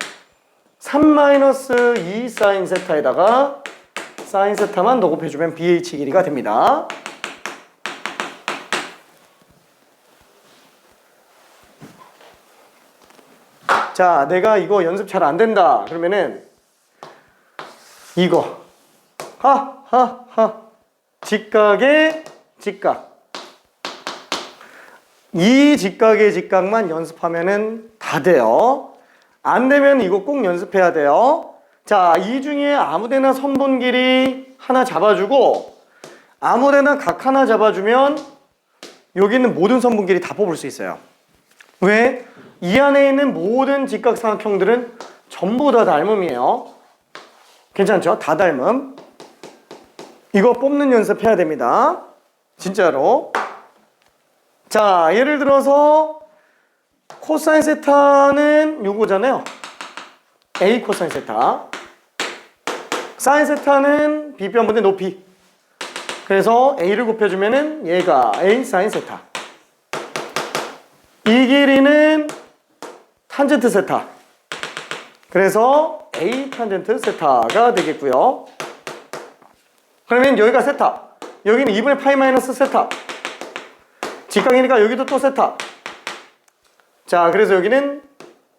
3-2 사인 세타에다가 사인 세타만 녹음해주면 BH 길이가 됩니다. 자, 내가 이거 연습 잘 안 된다 그러면은 이거 직각의 직각, 이 직각의 직각만 연습하면은 다 돼요. 안 되면 이거 꼭 연습해야 돼요. 자, 이 중에 아무데나 선분 길이 하나 잡아주고 아무데나 각 하나 잡아주면 여기 있는 모든 선분 길이 다 뽑을 수 있어요. 왜? 이 안에 있는 모든 직각삼각형들은 전부 다 닮음이에요. 괜찮죠? 다 닮음. 이거 뽑는 연습해야 됩니다. 진짜로. 자, 예를 들어서 코사인 세타는 요거잖아요. A 코사인 세타. 사인 세타는 B변분의 높이. 그래서 A를 곱해주면은 얘가 A 사인 세타. 이 길이는 탄젠트 세타. 그래서 A 탄젠트 세타가 되겠고요. 그러면 여기가 세타. 여기는 2분의 파이 마이너스 세타. 직각이니까 여기도 또 세타. 자, 그래서 여기는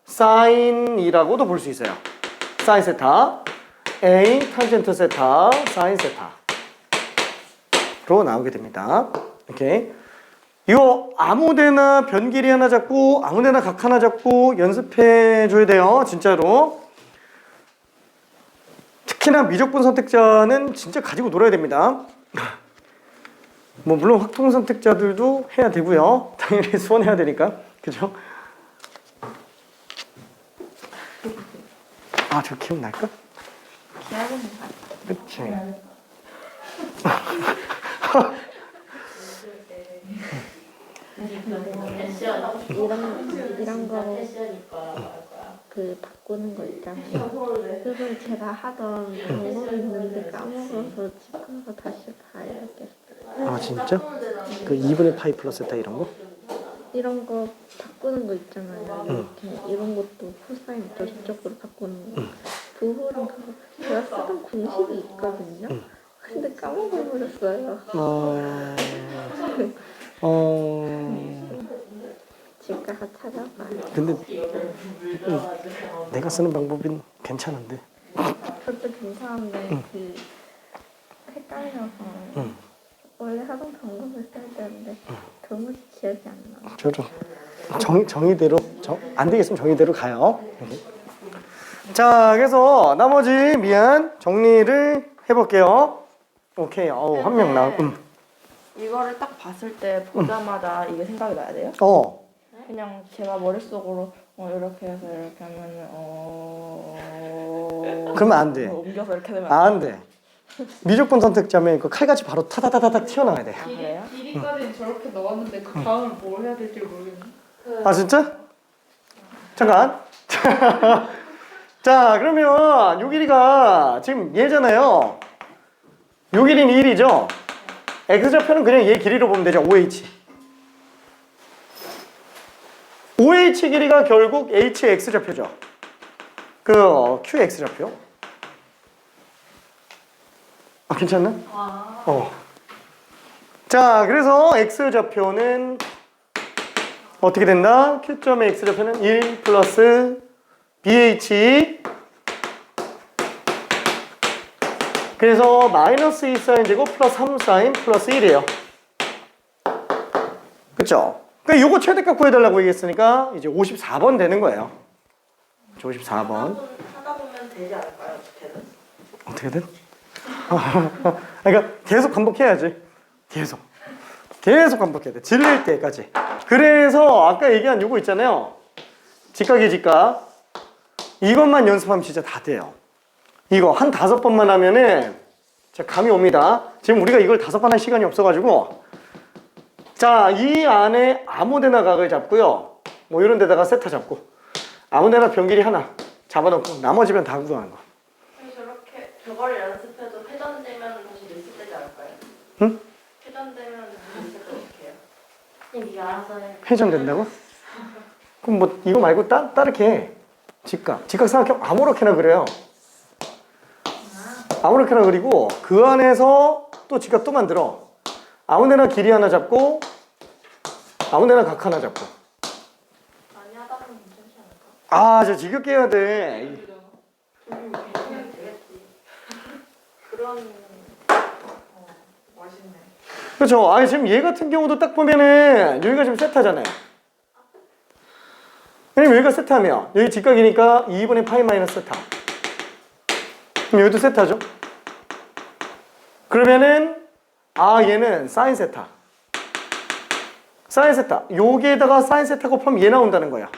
사인이라고도 볼 수 있어요. 사인 세타. A 탄젠트 세타 사인 세타로 나오게 됩니다. 이렇게. 이거 아무데나 변 길이 하나 잡고 아무데나 각 하나 잡고 연습해 줘야 돼요. 진짜로. 특히나 미적분 선택자는 진짜 가지고 놀아야 됩니다. 물론 확통 선택자들도 해야 되고요. 당연히 수원해야 되니까. 그죠? 그죠? 아, 저 기억날까? 기억은 나. 그치. 이런 거 그 바꾸는 거 있잖아요. 그걸 제가 하던 방법이 있는데 까먹어서 집 가서 다시 봐야겠어요. 아, 진짜? 그 2분의 파이 플러스 세타 이런 거? 이런 거 바꾸는 거 있잖아요. 이렇게 이런 것도 코사인 저쪽으로 바꾸는 거. 부호랑 그거 제가 쓰던 공식이 있거든요. 근데 까먹어버렸어요. 집 가서 찾아봐요. 근데 내가 쓰는 방법은 괜찮은데. 그것도 괜찮은데 그 헷갈려서 원래 하던 방법을 써야 되는데 도무지 기억이 안 나. 저도 정의대로 안 되겠으면 정의대로 가요. 자, 그래서 나머지 미안 정리를 해볼게요. 오케이. 한 명 나. 이거를 딱 봤을 때 보자마자 이게 생각이 나야 돼요? 그냥 제가 머릿속으로 이렇게 해서 이렇게 하면은 그러면 안 돼. 옮겨서 이렇게 되면 안 돼. 미적분 선택자면 그 칼같이 바로 타다다다닥 튀어나와야 돼. 그래요? 길이까지는 저렇게 넣었는데 그 다음을 뭘 해야 될지 모르겠네. 아, 진짜? 잠깐. 자, 그러면 요 길이가 지금 얘잖아요. 요 길이는 1이죠. x좌표는 그냥 얘 길이로 보면 되죠. OH. OH 길이가 결국 HX좌표죠. 그 QX좌표. 아, 괜찮나? 자, 그래서 X좌표는 어떻게 된다? Q점의 X좌표는 1 플러스 BH. 그래서 마이너스 2사인 제곱 플러스 3사인 플러스 1이에요. 그쵸? 그러니까 요거 최대값 구해달라고 얘기했으니까 이제 54번 되는 거예요. 54번. 하다 보면 되지 않을까요? 어떻게든? 그러니까 계속 반복해야지. 계속 반복해야 돼. 질릴 때까지. 그래서 아까 얘기한 요거 있잖아요. 직각이 직각. 이것만 연습하면 진짜 다 돼요. 이거 한 5번만 하면은 진짜 감이 옵니다. 지금 우리가 이걸 5번 할 시간이 없어가지고. 자, 이 안에 아무데나 각을 잡고요. 뭐 이런 데다가 세타 잡고 아무데나 변 길이 하나 잡아놓고 나머지면 다 구하는 거. 저렇게 저걸 연습해도 회전되면 다시 리셋되지 않을까요? 응? 회전되면 리셋 어떻게 해요? 이게 알아서 해. 회전된다고? 그럼 뭐 이거 말고 다르게 해. 직각 생각하면 아무렇게나 그래요. 아무렇게나 그리고 그 안에서 또 직각 또 만들어. 아무데나 길이 하나 잡고 아무데나 각 하나 잡고. 많이 하다 보면 괜찮지 않을까? 저 지겹게 해야 돼. 그러면 되겠지. 그런 멋있네. 그렇죠. 아니 지금 얘 같은 경우도 딱 보면은 여기가 지금 세타잖아요. 왜냐면 여기가 세타면 여기 직각이니까 2분의 파이 마이너스 세타. 그럼 여기도 세타죠. 그러면은 얘는 사인 세타. 사인 세타. 여기에다가 사인 세타 곱하면 얘 나온다는 거야.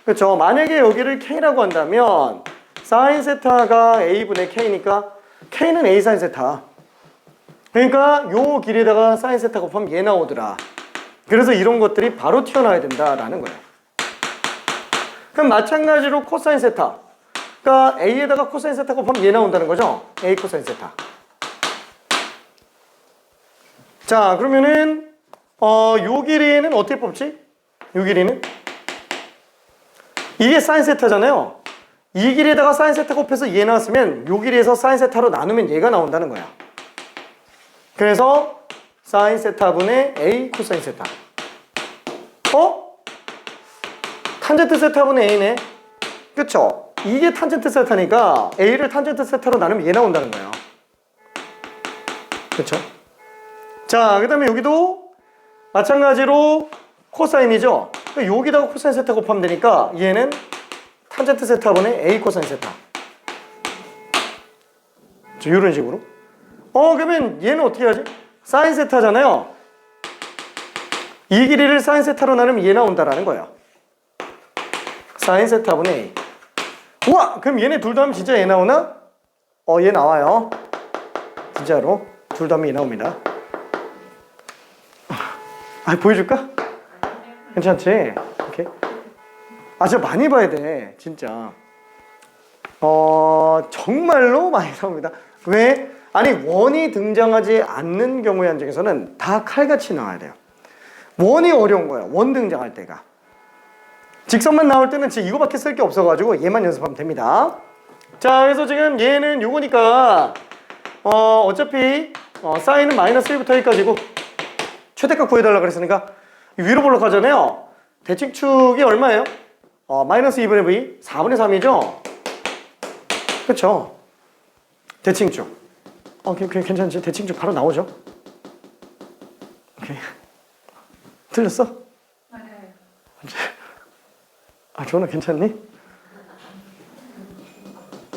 그렇죠. 만약에 여기를 K라고 한다면 사인 세타가 A분의 K니까 K는 A 사인 세타. 그러니까 요 길에다가 사인 세타 곱하면 얘 나오더라. 그래서 이런 것들이 바로 튀어나와야 된다라는 거예요. 그럼 마찬가지로 코사인 세타. 그러니까 A에다가 코사인 세타 곱하면 얘 나온다는 거죠. A 코사인 세타. 자, 그러면은 요 길이는 어떻게 뽑지? 요 길이는 이게 사인 세타잖아요. 이 길이에다가 사인 세타 곱해서 얘 나왔으면 요 길이에서 사인 세타로 나누면 얘가 나온다는 거야. 그래서 사인 세타분의 A 코사인 세타. 탄젠트 세타분의 A네. 그쵸? 이게 탄젠트 세타니까 A를 탄젠트 세타로 나누면 얘 나온다는 거예요. 그쵸? 자, 그 다음에 여기도 마찬가지로 코사인이죠? 그러니까 여기다가 코사인 세타 곱하면 되니까 얘는 탄젠트 세타분의 A 코사인 세타. 이런 식으로. 그러면 얘는 어떻게 하지? 사인 세타잖아요. 이 길이를 사인 세타로 나누면 얘 나온다라는 거예요. 사인 세타분의 A. 우와! 그럼 얘네 둘 다 하면 진짜 얘 나오나? 얘 나와요. 진짜로. 둘 다 하면 얘 나옵니다. 보여줄까? 괜찮지? 오케이. 진짜 많이 봐야 돼. 진짜. 정말로 많이 나옵니다. 왜? 아니, 원이 등장하지 않는 경우의 한정에서는 다 칼같이 나와야 돼요. 원이 어려운 거예요. 원 등장할 때가. 직선만 나올 때는 진짜 이거밖에 쓸 게 없어가지고 얘만 연습하면 됩니다. 자, 그래서 지금 얘는 요거니까 어차피 사인은 마이너스 1부터 1까지고 최대값 구해달라고 그랬으니까 위로 볼록하잖아요. 대칭축이 얼마예요? 마이너스 2분의 v 4분의 3이죠? 그쵸? 대칭축. 괜찮지? 대칭축 바로 나오죠? 오케이. 틀렸어? 네. 조은아 괜찮니?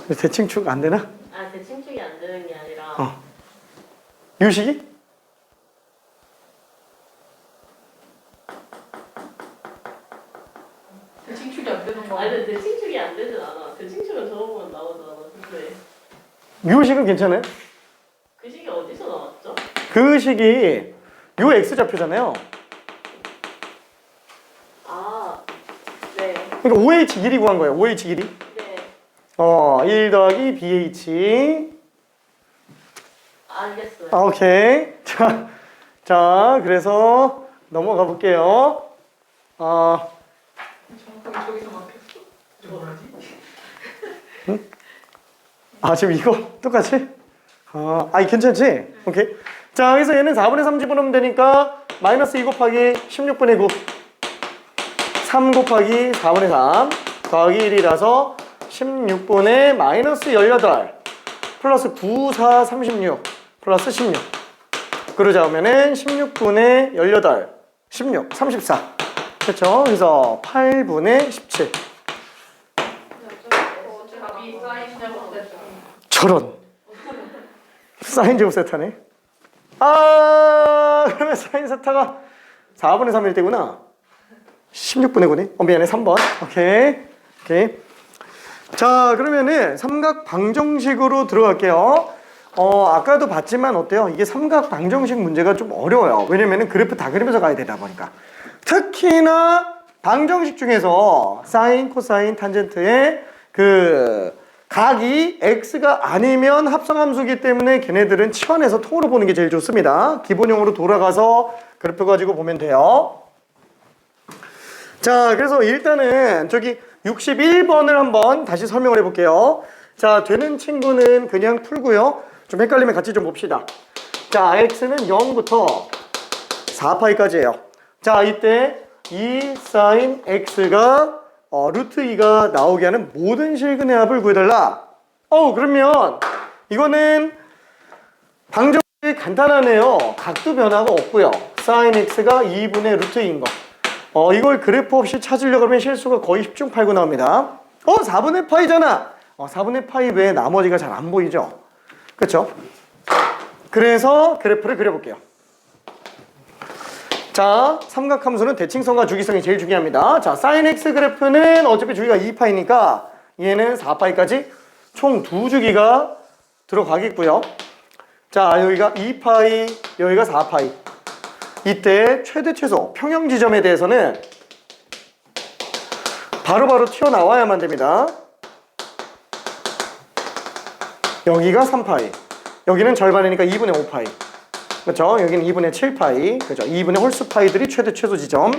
대칭축 안 되나? 대칭축이 안 되는 게 아니라 유식이? 대칭축이 안 되는 거. 근데 대칭축이 안 되진 않아. 대칭축은 저거 보면 나오잖아. 근데 유식은 괜찮아요? 그 식이 어디서 나왔죠? 그 식이 요 X좌표잖아요. 네. 그러니까 OH 길이 구한 거예요. OH 길이. 네. 1 더하기 BH. 알겠어요. 오케이. 자, 그래서 넘어가 볼게요. 정확하게 저기서 막혔어. 뭐라지? 지금 이거 똑같이? 괜찮지? 오케이. 자, 그래서 얘는 4분의 3 집어넣으면 되니까 마이너스 2 곱하기 16분의 9 3 곱하기 4분의 3 더하기 1이라서 16분의 마이너스 18 플러스 9, 4, 36 플러스 16 그러자 하면은 16분의 18 16, 34 그렇죠? 그래서 8분의 17 답이 사인 잘못됐죠. 저런 사인 제곱 세타네. 그러면 사인 세타가 4분의 3일 때구나. 16분의 9네. 미안해. 3번. 오케이. 자, 그러면은 삼각 방정식으로 들어갈게요. 아까도 봤지만 어때요? 이게 삼각 방정식 문제가 좀 어려워요. 왜냐면은 그래프 다 그리면서 가야 되다 보니까. 특히나 방정식 중에서 사인, 코사인, 탄젠트의 그 각이 x가 아니면 합성함수기 때문에 걔네들은 치환해서 통으로 보는 게 제일 좋습니다. 기본형으로 돌아가서 그래프 가지고 보면 돼요. 자, 그래서 일단은 저기 61번을 한번 다시 설명을 해볼게요. 자, 되는 친구는 그냥 풀고요. 좀 헷갈리면 같이 좀 봅시다. 자, x는 0부터 4파이까지예요. 자, 이때 2 sin x가 루트 2가 나오게 하는 모든 실근의 합을 구해달라. 그러면 이거는 방정식이 간단하네요. 각도 변화가 없고요. sin x가 2분의 루트 2인 거. 이걸 그래프 없이 찾으려고 하면 실수가 거의 10중 8구 나옵니다. 4분의 파이잖아. 4분의 파이 외에 나머지가 잘 안 보이죠? 그렇죠? 그래서 그래프를 그려볼게요. 자, 삼각함수는 대칭성과 주기성이 제일 중요합니다. 자, sin x 그래프는 어차피 주기가 2파이니까 얘는 4파이까지 총 2주기가 들어가겠고요. 자, 여기가 2파이, 여기가 4파이. 이때 최대 최소 평형 지점에 대해서는 바로바로 튀어나와야만 됩니다. 여기가 3파이, 여기는 절반이니까 2분의 5파이. 그렇죠? 여기는 2분의 7파이. 그렇죠? 2분의 홀수 파이들이 최대 최소 지점.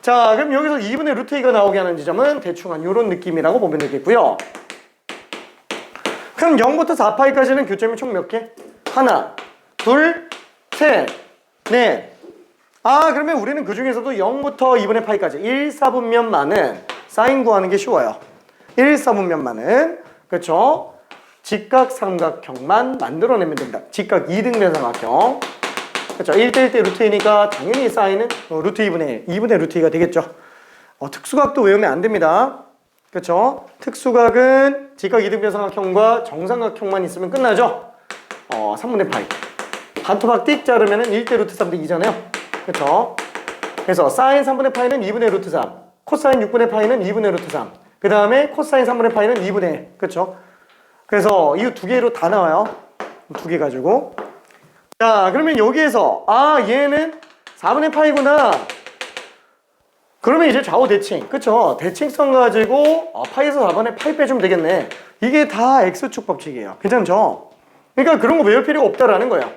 자, 그럼 여기서 2분의 루트 2가 나오게 하는 지점은 대충 한 이런 느낌이라고 보면 되겠고요. 그럼 0부터 4파이까지는 교점이 총 몇 개? 하나, 둘, 셋, 넷. 그러면 우리는 그 중에서도 0부터 2분의 파이까지 1, 4분면만은 사인 구하는 게 쉬워요. 1, 4분면만은. 그렇죠? 직각 삼각형만 만들어내면 됩니다. 직각 2등변 삼각형. 그렇죠? 1대 1대 루트 2니까 당연히 사인은 루트 2분의 1, 2분의 루트 2가 되겠죠. 특수각도 외우면 안 됩니다. 그렇죠? 특수각은 직각 2등변 삼각형과 정삼각형만 있으면 끝나죠. 3분의 파이. 반토막 띡 자르면은 1대 루트 3대 2잖아요. 그렇죠? 그래서 사인 3분의 파이는 2분의 루트 3, 코사인 6분의 파이는 2분의 루트 3, 그 다음에 코사인 3분의 파이는 2분의 1. 그쵸? 그래서 이 두 개로 다 나와요. 두 개 가지고. 자, 그러면 여기에서 얘는 4분의 파이구나. 그러면 이제 좌우 대칭. 그쵸? 대칭성 가지고 파이에서 4분의 파이 빼주면 되겠네. 이게 다 X축 법칙이에요. 괜찮죠? 그러니까 그런 거 외울 필요가 없다라는 거예요.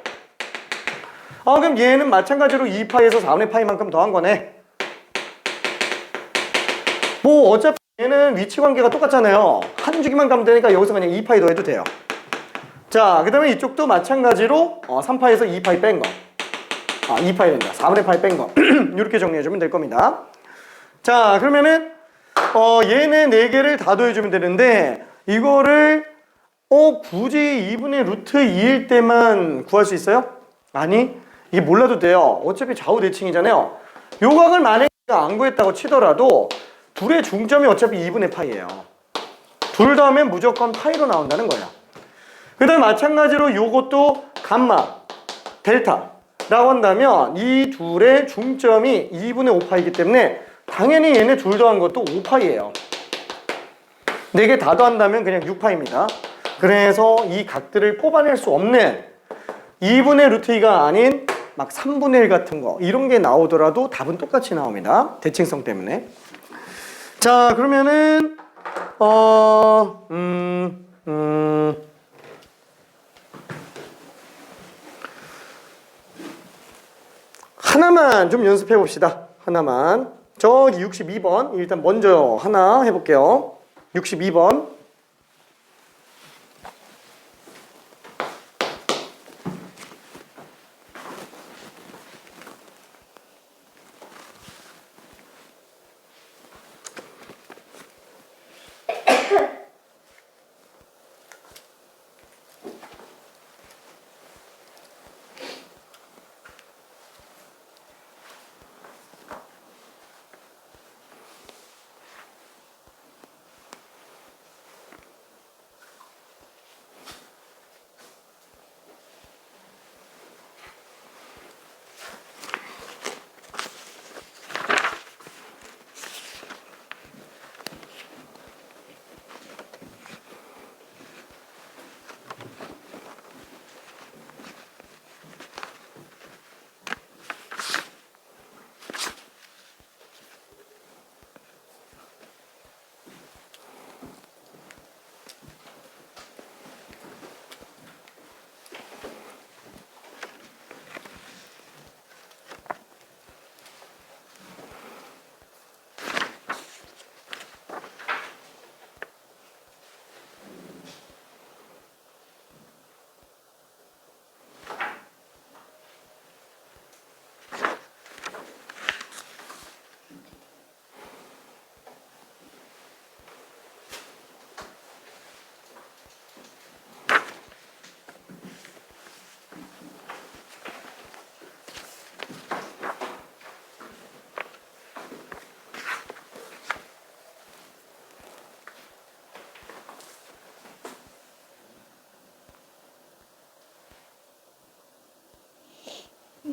그럼 얘는 마찬가지로 2파이에서 4분의 파이만큼 더한 거네. 뭐 어차피 얘는 위치 관계가 똑같잖아요. 한 주기만 가면 되니까 여기서 그냥 2파이 더해도 돼요. 자, 그 다음에 이쪽도 마찬가지로 3파이에서 2파이 뺀 거. 2파이 된다. 4분의 파이 뺀 거. 이렇게 정리해주면 될 겁니다. 자, 그러면은 얘네 4개를 다 더해주면 되는데 이거를 굳이 2분의 루트 2일 때만 구할 수 있어요? 아니, 이게 몰라도 돼요. 어차피 좌우 대칭이잖아요. 요 각을 만약에 안 구했다고 치더라도 둘의 중점이 어차피 2분의 파이예요. 둘 더하면 무조건 파이로 나온다는 거예요. 그 다음에 마찬가지로 요것도 감마, 델타라고 한다면 이 둘의 중점이 2분의 5파이기 때문에 당연히 얘네 둘 더한 것도 5파이예요. 4개 다 더한다면 그냥 6파이입니다. 그래서 이 각들을 뽑아낼 수 없는 2분의 루트 2가 아닌 막 3분의 1 같은 거 이런 게 나오더라도 답은 똑같이 나옵니다. 대칭성 때문에. 자, 그러면은 하나만 좀 연습해 봅시다. 하나만. 저기 62번 일단 먼저 하나 해볼게요. 62번.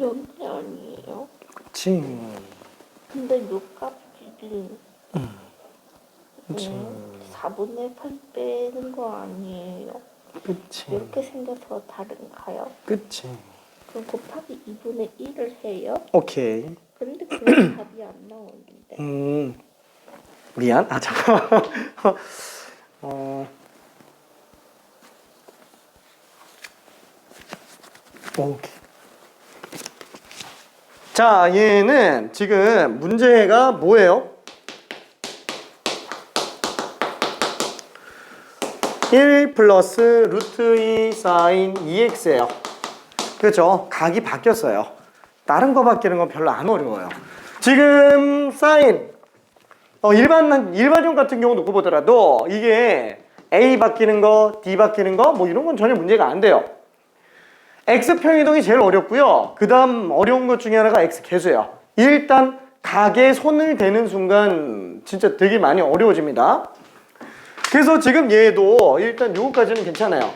여기 아니에요? 그치. 근데 요 값이 그치. 4분의 8 빼는 거 아니에요? 그치. 이렇게 생겨서 다른가요? 그치. 그럼 곱하기 2분의 1을 해요? 오케이. 근데 그런 답이 안 나오는데. 미안. 잠깐만. 오케이. 자, 얘는 지금 문제가 뭐예요? 1 플러스 루트 2 사인 2x예요. 그렇죠? 각이 바뀌었어요. 다른 거 바뀌는 건 별로 안 어려워요. 지금 사인 일반형 같은 경우 놓고 보더라도 이게 A 바뀌는 거, D 바뀌는 거 뭐 이런 건 전혀 문제가 안 돼요. X평 이동이 제일 어렵고요. 그 다음 어려운 것 중에 하나가 X계수예요. 일단 각에 손을 대는 순간 진짜 되게 많이 어려워집니다. 그래서 지금 얘도 일단 요거까지는 괜찮아요.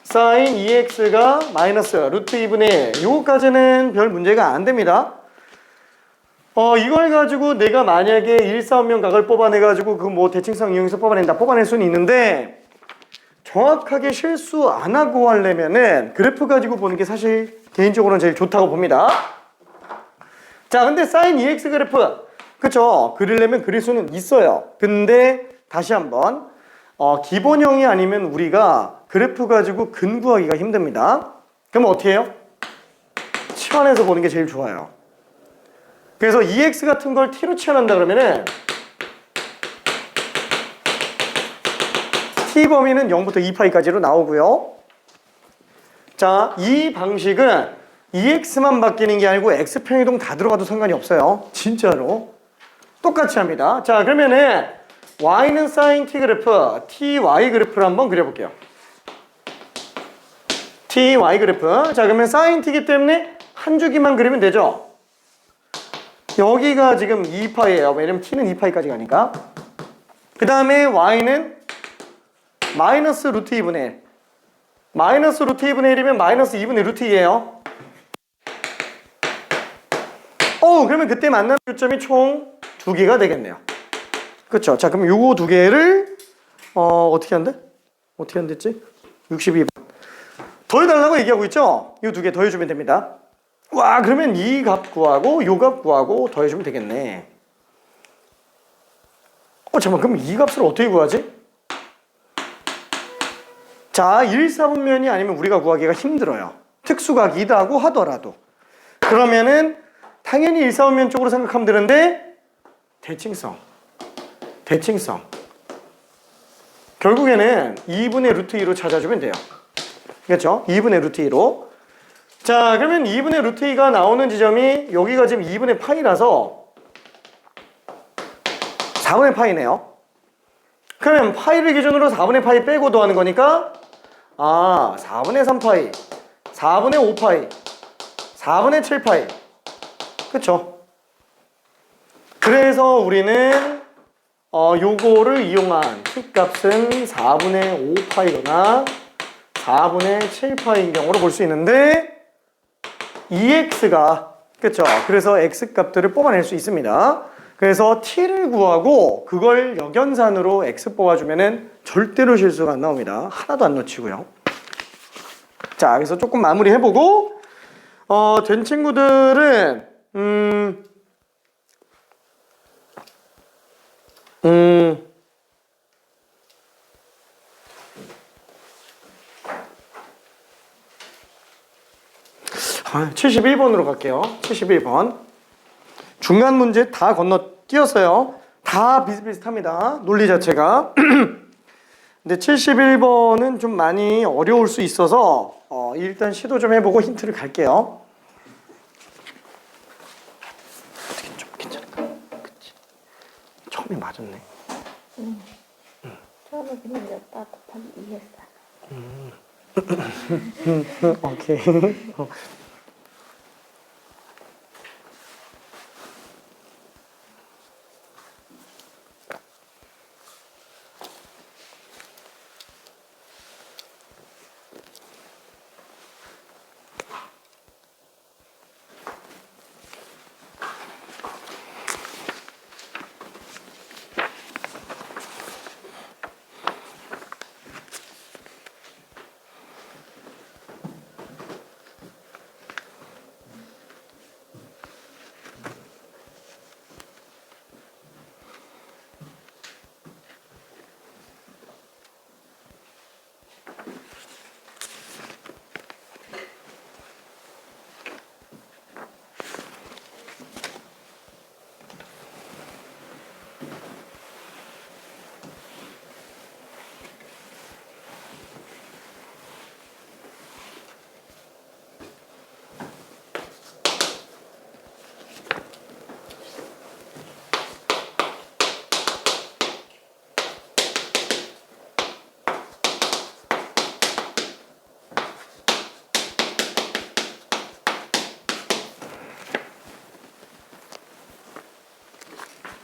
사인 2x가 마이너스 루트 2분의 1 요거까지는 별 문제가 안 됩니다. 이걸 가지고 내가 만약에 1,4,5면 각을 뽑아내가지고 그 뭐 대칭성 이용해서 뽑아낼 수는 있는데 정확하게 실수 안 하고 하려면은 그래프 가지고 보는 게 사실 개인적으로는 제일 좋다고 봅니다. 자, 근데 sin EX 그래프, 그쵸? 그리려면 그릴 수는 있어요. 근데 다시 한번 기본형이 아니면 우리가 그래프 가지고 근 구하기가 힘듭니다. 그럼 어떻게 해요? 치환해서 보는 게 제일 좋아요. 그래서 EX 같은 걸 T로 치환한다 그러면은 T 범위는 0부터 2파이까지로 나오고요. 자, 이 방식은 EX만 바뀌는 게 아니고 X평이동 다 들어가도 상관이 없어요. 진짜로. 똑같이 합니다. 자, 그러면은 Y는 sin T 그래프, TY 그래프를 한번 그려볼게요. TY 그래프. 자, 그러면 sin T이기 때문에 한 주기만 그리면 되죠. 여기가 지금 2파이예요. 왜냐면 T는 2파이까지 가니까. 그 다음에 Y는 마이너스 루트 2분의 1. 마이너스 루트 2분의 1이면 마이너스 2분의 루트 2예요. 그러면 그때 만나는 교점이 총 2개가 되겠네요. 그쵸? 자, 그럼 요거 2개를 어떻게 한대? 어떻게 한댔지? 62번. 더해달라고 얘기하고 있죠? 이 2개 더해주면 됩니다. 와, 그러면 이 값 구하고 요 값 구하고 더해주면 되겠네. 잠깐만, 그럼 이 값을 어떻게 구하지? 자, 1,4분면이 아니면 우리가 구하기가 힘들어요. 특수각이라고 하더라도. 그러면은 당연히 1,4분면 쪽으로 생각하면 되는데 대칭성. 결국에는 2분의 루트 2로 찾아주면 돼요. 그렇죠? 2분의 루트 2로. 자, 그러면 2분의 루트 2가 나오는 지점이 여기가 지금 2분의 파이라서 4분의 파이네요. 그러면 파이를 기준으로 4분의 파이 빼고 더하는 거니까 4분의 3파이, 4분의 5파이, 4분의 7파이. 그쵸? 그래서 우리는 요거를 이용한 t값은 4분의 5파이거나 4분의 7파이인 경우로 볼 수 있는데 EX가, 그쵸? 그래서 X 값들을 뽑아낼 수 있습니다. 그래서 T를 구하고 그걸 역연산으로 X 뽑아주면은 절대로 실수가 안 나옵니다. 하나도 안 놓치고요. 자, 그래서 조금 마무리 해보고 된 친구들은 아, 71번으로 갈게요. 71번. 중간 문제 다 건너뛰었어요. 다 비슷비슷합니다. 논리 자체가. 근데 71번은 좀 많이 어려울 수 있어서 일단 시도 좀 해보고 힌트를 갈게요. 어떻게 좀 괜찮을까? 그치? 처음에 맞았네. 처음에 그냥 였다 곱하기 2했어요. 오케이.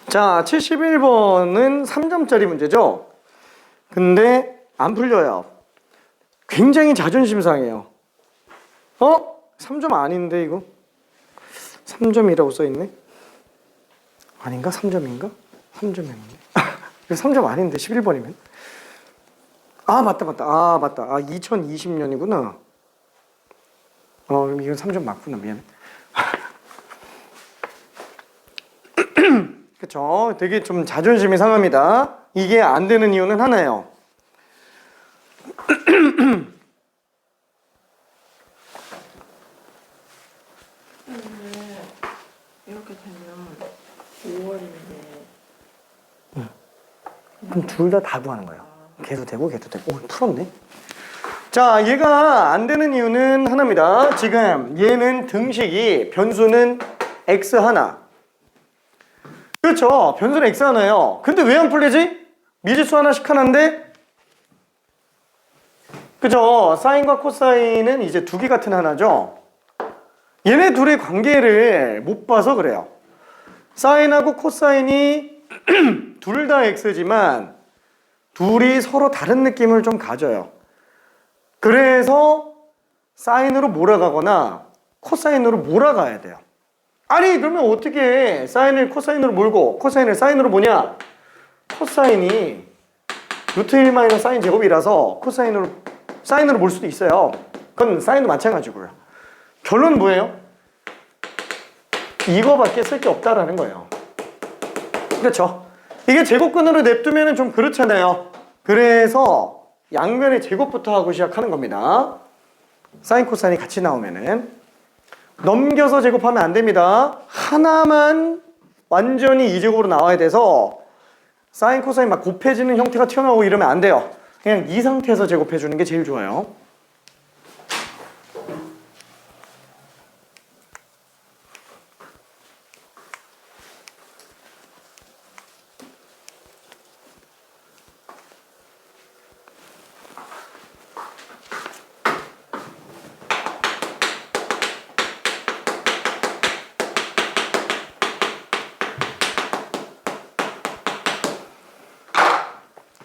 자, 71번은 3점짜리 문제죠? 근데 안 풀려요. 굉장히 자존심 상해요. 3점 아닌데 이거? 3점이라고 써있네? 아닌가? 3점인가? 3점이었는데 3점 아닌데 11번이면 아 맞다 아 2020년이구나. 이건 3점 맞구나. 미안해. 그쵸? 되게 좀 자존심이 상합니다. 이게 안 되는 이유는 하나예요. 이렇게 되면 5월인데 그럼 둘 다 구하는 거예요. 걔도 되고 걔도 되고. 오, 풀었네. 자, 얘가 안 되는 이유는 하나입니다. 지금 얘는 등식이 변수는 x 하나. 그렇죠. 변수는 x 하나예요. 근데 왜 안 풀리지? 미지수 하나씩 하나인데. 그죠? 사인과 코사인은 이제 두 개 같은 하나죠. 얘네 둘의 관계를 못 봐서 그래요. 사인하고 코사인이 둘 다 x지만 둘이 서로 다른 느낌을 좀 가져요. 그래서 사인으로 몰아가거나 코사인으로 몰아가야 돼요. 아니 그러면 어떻게 사인을 코사인으로 몰고 코사인을 사인으로 보냐? 코사인이 루트 1 마이너스 사인 제곱이라서 코사인으로 사인으로 볼 수도 있어요. 그건 사인도 마찬가지고요. 결론은 뭐예요? 이거밖에 쓸 게 없다라는 거예요. 그렇죠? 이게 제곱근으로 냅두면 좀 그렇잖아요. 그래서 양면의 제곱부터 하고 시작하는 겁니다. 사인 코사인이 같이 나오면은 넘겨서 제곱하면 안 됩니다. 하나만 완전히 이제곱으로 나와야 돼서 사인 코사인 막 곱해지는 형태가 튀어나오고 이러면 안 돼요. 그냥 이 상태에서 제곱해 주는 게 제일 좋아요.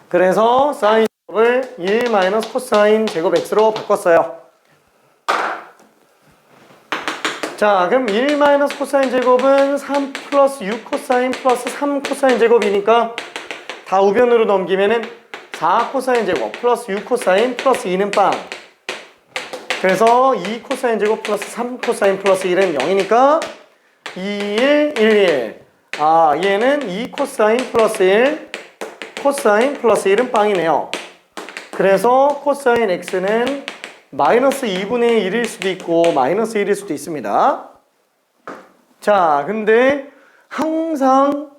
그래서 사인 제곱을 1 마이너스 코사인 제곱 x로 바꿨어요. 자, 그럼 1 마이너스 코사인 제곱은 3 플러스 6 코사인 플러스 3 코사인 제곱이니까 다 우변으로 넘기면은 4 코사인 제곱 플러스 6 코사인 플러스 2는 빵. 그래서 2 코사인 제곱 플러스 3 코사인 플러스 1은 0이니까 2, 1, 1, 1. 아, 얘는 2 코사인 플러스 1 코사인 플러스 1은 빵이네요. 그래서 코사인 x는 마이너스 2분의 1일 수도 있고 마이너스 1일 수도 있습니다. 자, 근데 항상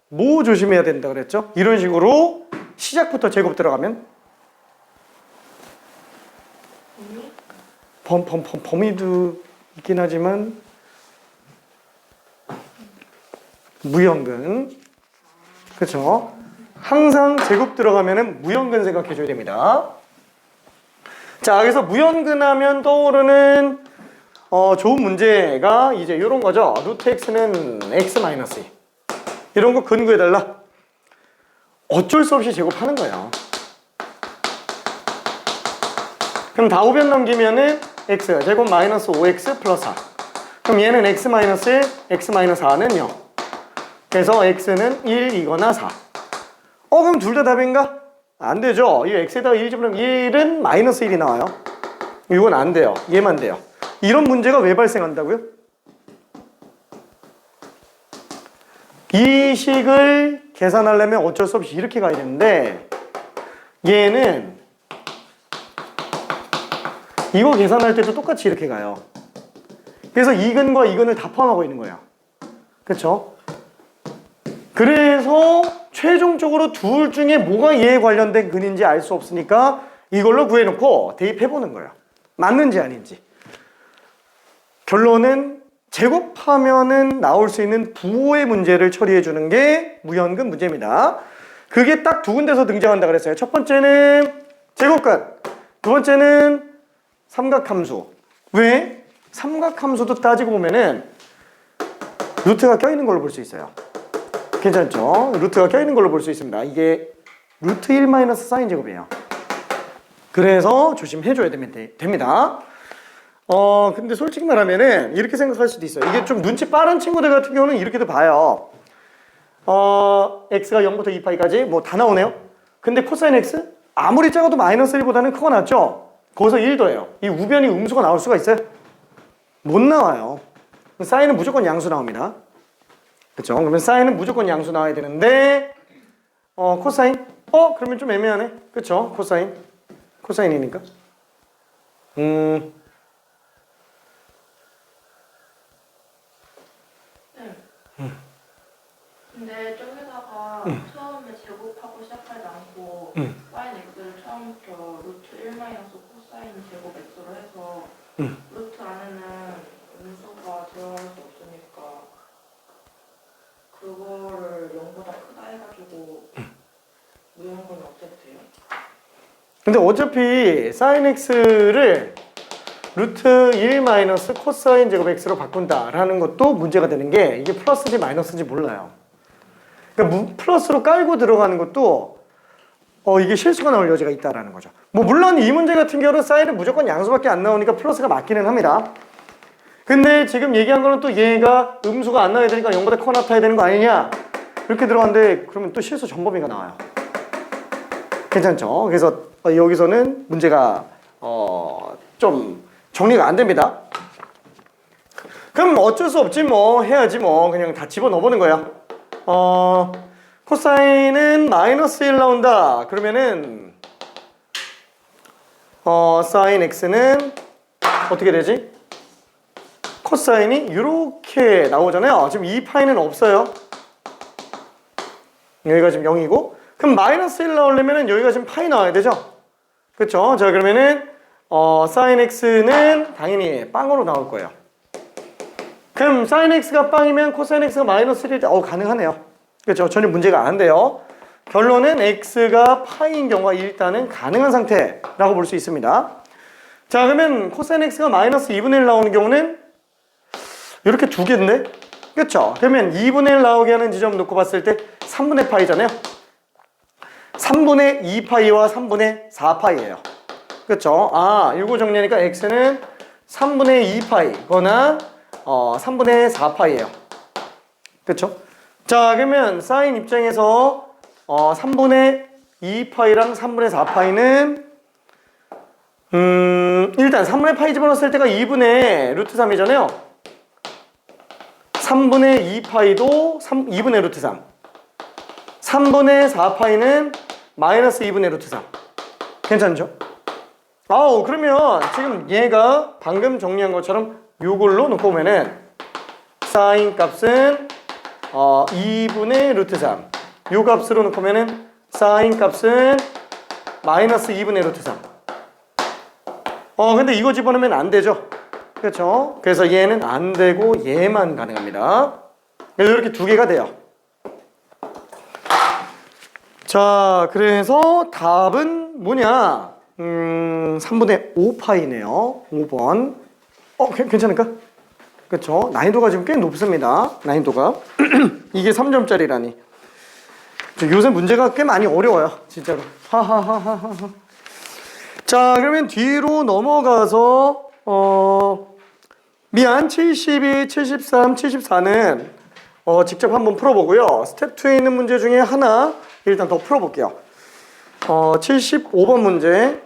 뭐 조심해야 된다 그랬죠? 이런 식으로 시작부터 제곱 들어가면 범위도 있긴 하지만 무형근. 그렇죠? 항상 제곱 들어가면은 무형근 생각해 줘야 됩니다. 자, 여기서 무형근 하면 떠오르는 좋은 문제가 이제 이런 거죠. 루트 x는 x 마이너스 2. 이런 거 근거해 달라. 어쩔 수 없이 제곱하는 거예요. 그럼 다 우변 넘기면은 x 제곱 마이너스 5x 플러스 4. 그럼 얘는 x 마이너스 1, x 마이너스 4는 0. 그래서 x는 1이거나 4. 그럼 둘 다 답인가? 안 되죠. 이 x에다가 1 집으면 1은 마이너스 1이 나와요. 이건 안 돼요. 얘만 돼요. 이런 문제가 왜 발생한다고요? 이 식을 계산하려면 어쩔 수 없이 이렇게 가야 되는데 얘는 이거 계산할 때도 똑같이 이렇게 가요. 그래서 이근과 이근을 다 포함하고 있는 거예요. 그렇죠? 그래서 최종적으로 둘 중에 뭐가 얘에 관련된 근인지 알 수 없으니까 이걸로 구해놓고 대입해보는 거예요. 맞는지 아닌지. 결론은 제곱하면은 나올 수 있는 부호의 문제를 처리해주는 게 무형근 문제입니다. 그게 딱 두 군데서 등장한다 그랬어요. 첫 번째는 제곱근, 두 번째는 삼각함수. 왜? 삼각함수도 따지고 보면은 루트가 껴있는 걸로 볼 수 있어요. 괜찮죠? 루트가 껴있는 걸로 볼 수 있습니다. 이게 루트 1 마이너스 사인 제곱이에요. 그래서 조심해줘야 됩니다. 근데 솔직히 말하면은 이렇게 생각할 수도 있어요. 이게 좀 눈치 빠른 친구들 같은 경우는 이렇게도 봐요. x가 0부터 2파이까지 뭐 다 나오네요. 근데 코사인 x 아무리 작아도 마이너스 1보다는 크고 낫죠. 거기서 1 더해요. 이 우변이 음수가 나올 수가 있어요? 못 나와요. 사인은 무조건 양수 나옵니다. 그렇죠? 그러면 사인은 무조건 양수 나와야 되는데 코사인? 그러면 좀 애매하네. 그렇죠? 코사인이니까. 근데 저기다가 처음에 제곱하고 시작하지 않고 사인 x를 처음부터 루트 1 마이너스 코사인 제곱 x로 해서 루트 안에는 음수가 들어갈 수 없으니까 그거를 0보다 크다 해가지고 무형분이 없앴대요. 근데 어차피 sin x를 루트 1 마이너스 코사인 제곱 x로 바꾼다라는 것도 문제가 되는 게 이게 플러스인지 마이너스인지 몰라요. 그러니까 플러스로 깔고 들어가는 것도 이게 실수가 나올 여지가 있다라는 거죠. 뭐 물론 이 문제 같은 경우는 사인은 무조건 양수밖에 안 나오니까 플러스가 맞기는 합니다. 근데 지금 얘기한 거는 또 얘가 음수가 안 나와야 되니까 0보다 커 나타나야 되는 거 아니냐 이렇게 들어갔는데 그러면 또 실수 전범위가 나와요. 괜찮죠? 그래서 여기서는 문제가 좀 정리가 안 됩니다. 그럼 어쩔 수 없지 뭐 해야지 뭐 그냥 다 집어넣어 보는 거야. 코사인은 마이너스 1 나온다. 그러면은 사인 x는 어떻게 되지? 코사인이 이렇게 나오잖아요. 지금 2파이는 없어요. 여기가 지금 0이고 그럼 마이너스 1 나오려면 여기가 지금 파이 나와야 되죠? 그쵸? 자 그러면은 사인 x는 당연히 빵으로 나올 거예요. 그럼 사인 x가 빵이면 코사인 x가 마이너스 1일 때 가능하네요. 그렇죠? 전혀 문제가 안 돼요. 결론은 x가 파이인 경우가 일단은 가능한 상태라고 볼 수 있습니다. 자 그러면 코사인 x가 마이너스 2분의 1 나오는 경우는 이렇게 두 개인데 그렇죠? 그러면 2분의 1 나오게 하는 지점 놓고 봤을 때 3분의 파이잖아요. 3분의 2파이와 3분의 4파이예요. 그렇죠? 이거 정리하니까 x는 3분의 2파이거나 3분의 4파이예요. 그렇죠? 자 그러면 사인 입장에서 3분의 2파이랑 3분의 4파이는 일단 3분의 파이 집어넣었을 때가 2분의 루트 3이잖아요. 3분의 2파이도 2분의 루트 3 3분의 4파이는 마이너스 2분의 루트 3 괜찮죠? 그러면 지금 얘가 방금 정리한 것처럼 요걸로 놓고 보면은 사인 값은 2분의 루트 3 요 값으로 놓고 보면은 사인 값은 마이너스 2분의 루트 3 근데 이거 집어넣으면 안 되죠? 그렇죠? 그래서 얘는 안 되고 얘만 가능합니다. 이렇게 두 개가 돼요. 자 그래서 답은 뭐냐 3분의 5파이네요 5번 괜찮을까? 그쵸? 난이도가 지금 꽤 높습니다 난이도가 이게 3점짜리라니 요새 문제가 꽤 많이 어려워요 진짜로 하하하하하. 자 그러면 뒤로 넘어가서 72, 73, 74는 직접 한번 풀어보고요 스텝 2에 있는 문제 중에 하나 일단 더 풀어볼게요 75번 문제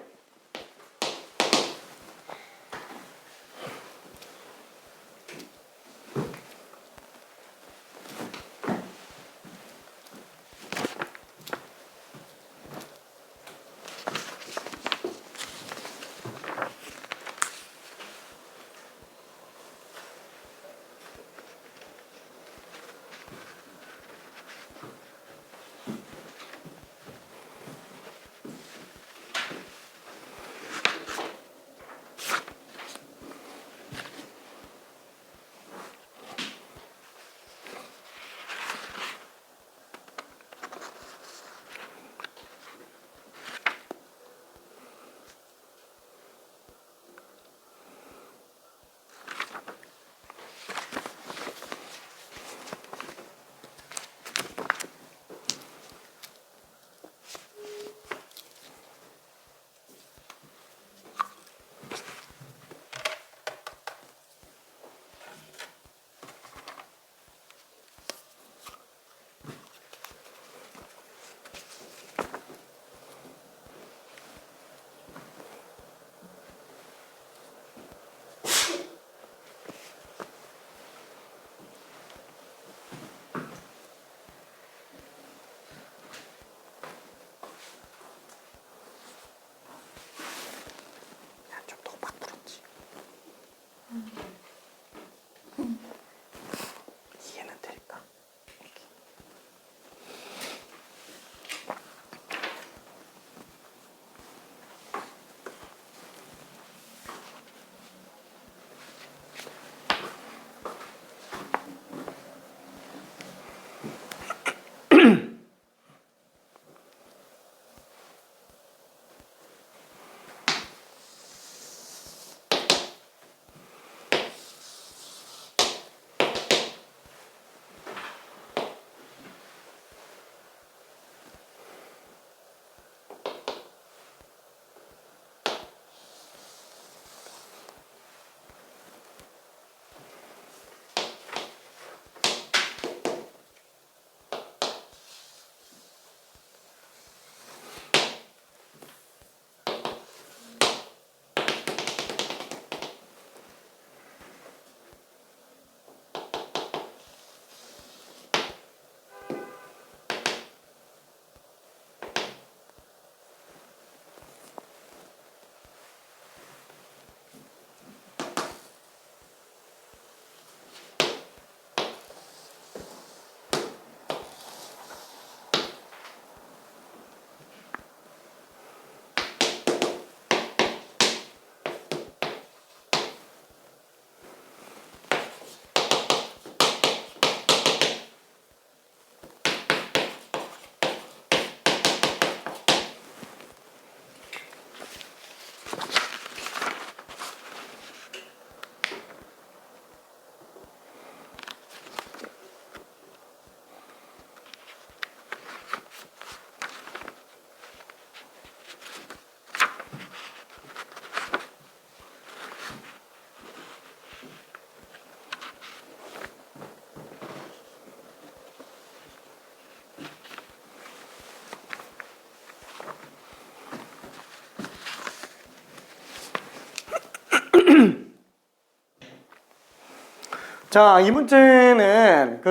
자, 이 문제는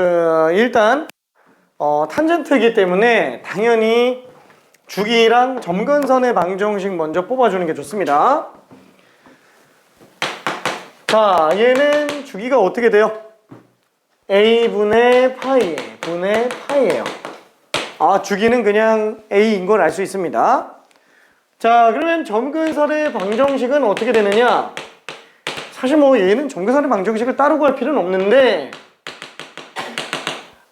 일단 탄젠트이기 때문에 당연히 주기랑 점근선의 방정식 먼저 뽑아주는 게 좋습니다. 자, 얘는 주기가 어떻게 돼요? a분의 파이 분의 파이예요. 아, 주기는 그냥 a인 걸 알 수 있습니다. 자, 그러면 점근선의 방정식은 어떻게 되느냐? 사실 뭐 얘는 점근선의 방정식을 따로 구할 필요는 없는데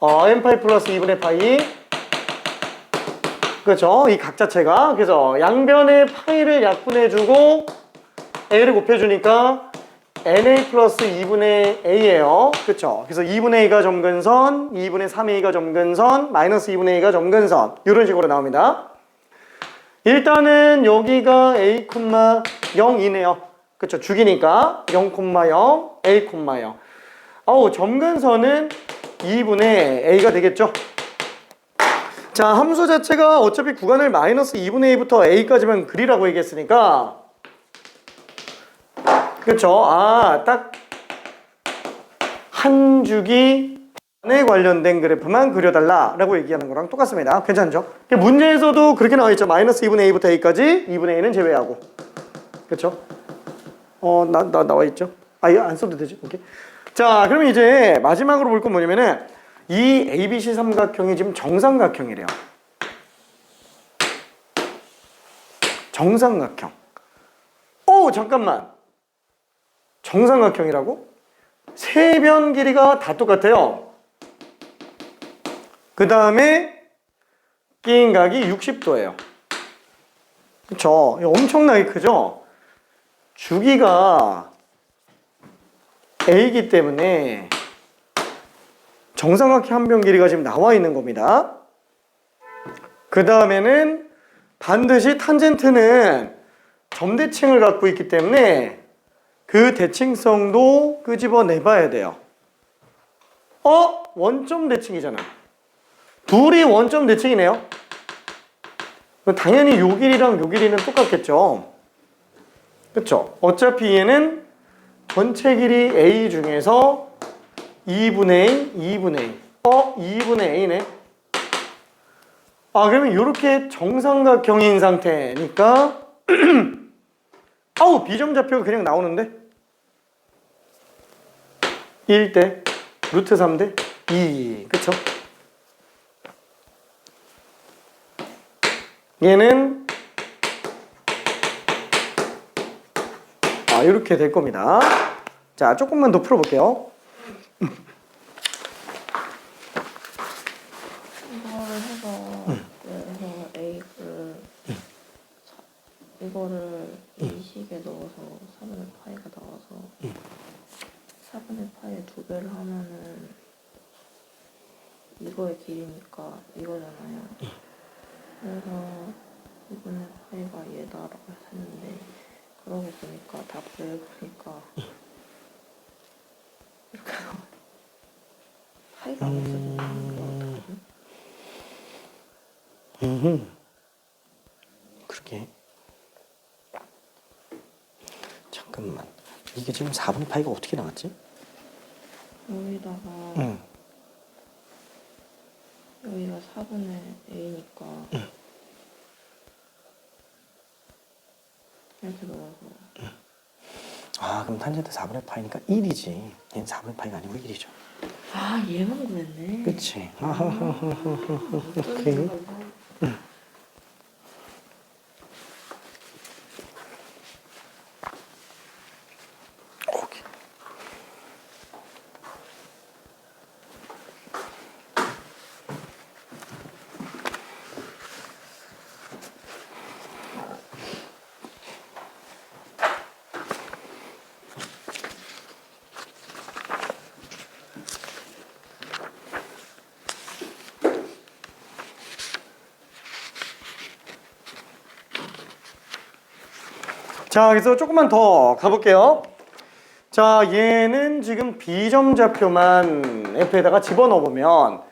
n파이 플러스 2분의 파이, 그렇죠? 이 각 자체가, 그래서 양변의 파이를 약분해주고 a를 곱해주니까 na 플러스 2분의 a예요. 그렇죠? 그래서 2분의 a가 점근선, 2분의 3a가 점근선, 마이너스 2분의 a가 점근선, 이런 식으로 나옵니다. 일단은 여기가 a, 0이네요. 그렇죠? 주기니까 0,0, a, 0. 점근선은 2분의 a가 되겠죠? 자, 함수 자체가 어차피 구간을 마이너스 2분의 a부터 a까지만 그리라고 얘기했으니까, 그렇죠? 아, 딱 한 주기에 관련된 그래프만 그려달라라고 얘기하는 거랑 똑같습니다. 괜찮죠? 문제에서도 그렇게 나와 있죠. 마이너스 2분의 a부터 a까지, 2분의 a는 제외하고. 그렇죠? 나와 있죠? 아, 이거 안 써도 되지? 오케이. 자, 그러면 이제 마지막으로 볼 건 뭐냐면은 이 ABC 삼각형이 지금 정삼각형이래요. 정삼각형. 잠깐만. 정삼각형이라고? 세 변 길이가 다 똑같아요. 그 다음에 끼인 각이 60도예요. 그쵸? 엄청나게 크죠? 주기가 a이기 때문에 정삼각형 한 변 길이가 지금 나와 있는 겁니다. 그 다음에는 반드시 탄젠트는 점대칭을 갖고 있기 때문에 그 대칭성도 끄집어내 봐야 돼요. 원점 대칭이잖아. 둘이 원점 대칭이네요. 당연히 요 길이랑 요 길이는 똑같겠죠. 그쵸? 어차피 얘는 전체 길이 a 중에서 2분의 2분의 2분의 a네. 그러면 이렇게 정삼각형인 상태니까 비정좌표가 그냥 나오는데 1대 루트 3대 2. 그쵸? 얘는 이렇게 될 겁니다. 자, 조금만 더 풀어볼게요. 이거를 해서 그래서 이거를 이 식에 넣어서 4분의 파이가 나와서 4분의 파이의 2배를 하면은 이거의 길이니까 이거잖아요. 그래서 2분의 파이가 얘다라고 했는데 그러고 보니까 다 구해보니까 이렇게 나와요. 파이가 안 없어지는 거 그러게. 잠깐만. 이게 지금 4분의 파이가 어떻게 나왔지? 여기다가 여기가 4분의 a니까 이렇게 넣어서 그럼 탄젠트 4분의 파이니까 1이지. 얘는 4분의 파이가 아니고 1이죠. 얘만 구했네. 그치. 오케이. 오케이. 자, 그래서 조금만 더 가볼게요. 자, 얘는 지금 비점좌표만 F에다가 집어넣어보면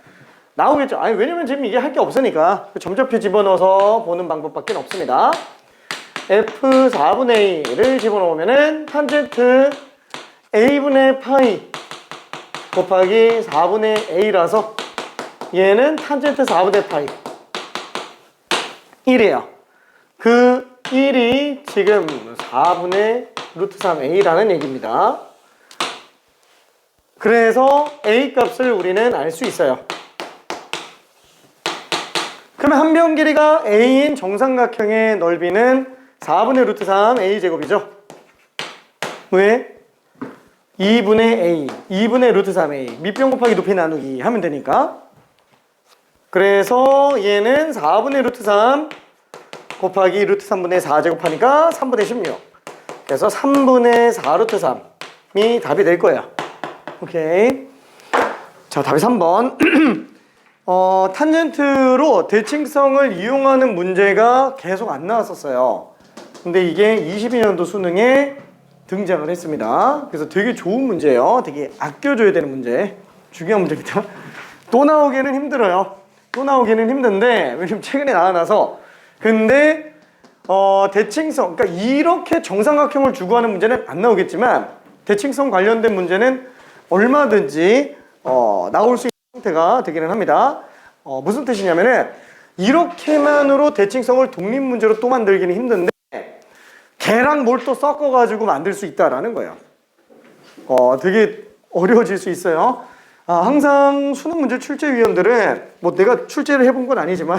나오겠죠. 왜냐면 지금 이게 할 게 없으니까 점좌표 집어넣어서 보는 방법밖에 없습니다. F 4분의 A를 집어넣으면은 탄젠트 A분의 파이 곱하기 4분의 a라서 얘는 탄젠트 4분의 파이 1이에요. 그 1이 지금 4분의 루트 3a라는 얘기입니다. 그래서 a 값을 우리는 알 수 있어요. 그러면 한 변 길이가 a인 정삼각형의 넓이는 4분의 루트 3 a 제곱이죠. 왜? 2분의 a, 2분의 루트 3a, 밑변 곱하기 높이 나누기 하면 되니까. 그래서 얘는 4분의 루트 3 곱하기 루트 3분의 4 제곱하니까 3분의 16. 그래서 3분의 4 루트 3이 답이 될 거예요. 오케이. 자, 답이 3번. 탄젠트로 대칭성을 이용하는 문제가 계속 안 나왔었어요. 근데 이게 22년도 수능에 등장을 했습니다. 그래서 되게 좋은 문제예요. 되게 아껴줘야 되는 문제. 중요한 문제입니다. 또 나오기는 힘들어요. 또 나오기는 힘든데 왜냐면 최근에 나와나서. 근데 대칭성, 그러니까 이렇게 정삼각형을 주고 하는 문제는 안 나오겠지만 대칭성 관련된 문제는 얼마든지 나올 수 있는 형태가 되기는 합니다. 무슨 뜻이냐면은 이렇게만으로 대칭성을 독립 문제로 또 만들기는 힘든데 걔랑 뭘 또 섞어가지고 만들 수 있다라는 거예요. 되게 어려워질 수 있어요. 항상 수능 문제 출제위원들은 뭐 내가 출제를 해본 건 아니지만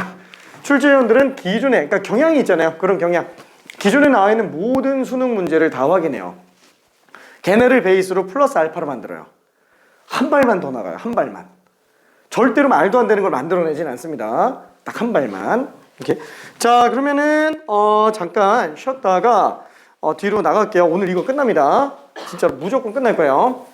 출제위원들은 기존에 그러니까 경향이 있잖아요. 그런 경향. 기존에 나와 있는 모든 수능 문제를 다 확인해요. 걔네를 베이스로 플러스 알파로 만들어요. 한 발만 더 나가요. 한 발만. 절대로 말도 안 되는 걸 만들어내진 않습니다. 딱 한 발만. 이렇게. 자, 그러면은 잠깐 쉬었다가 뒤로 나갈게요. 오늘 이거 끝납니다. 진짜 무조건 끝날 거예요.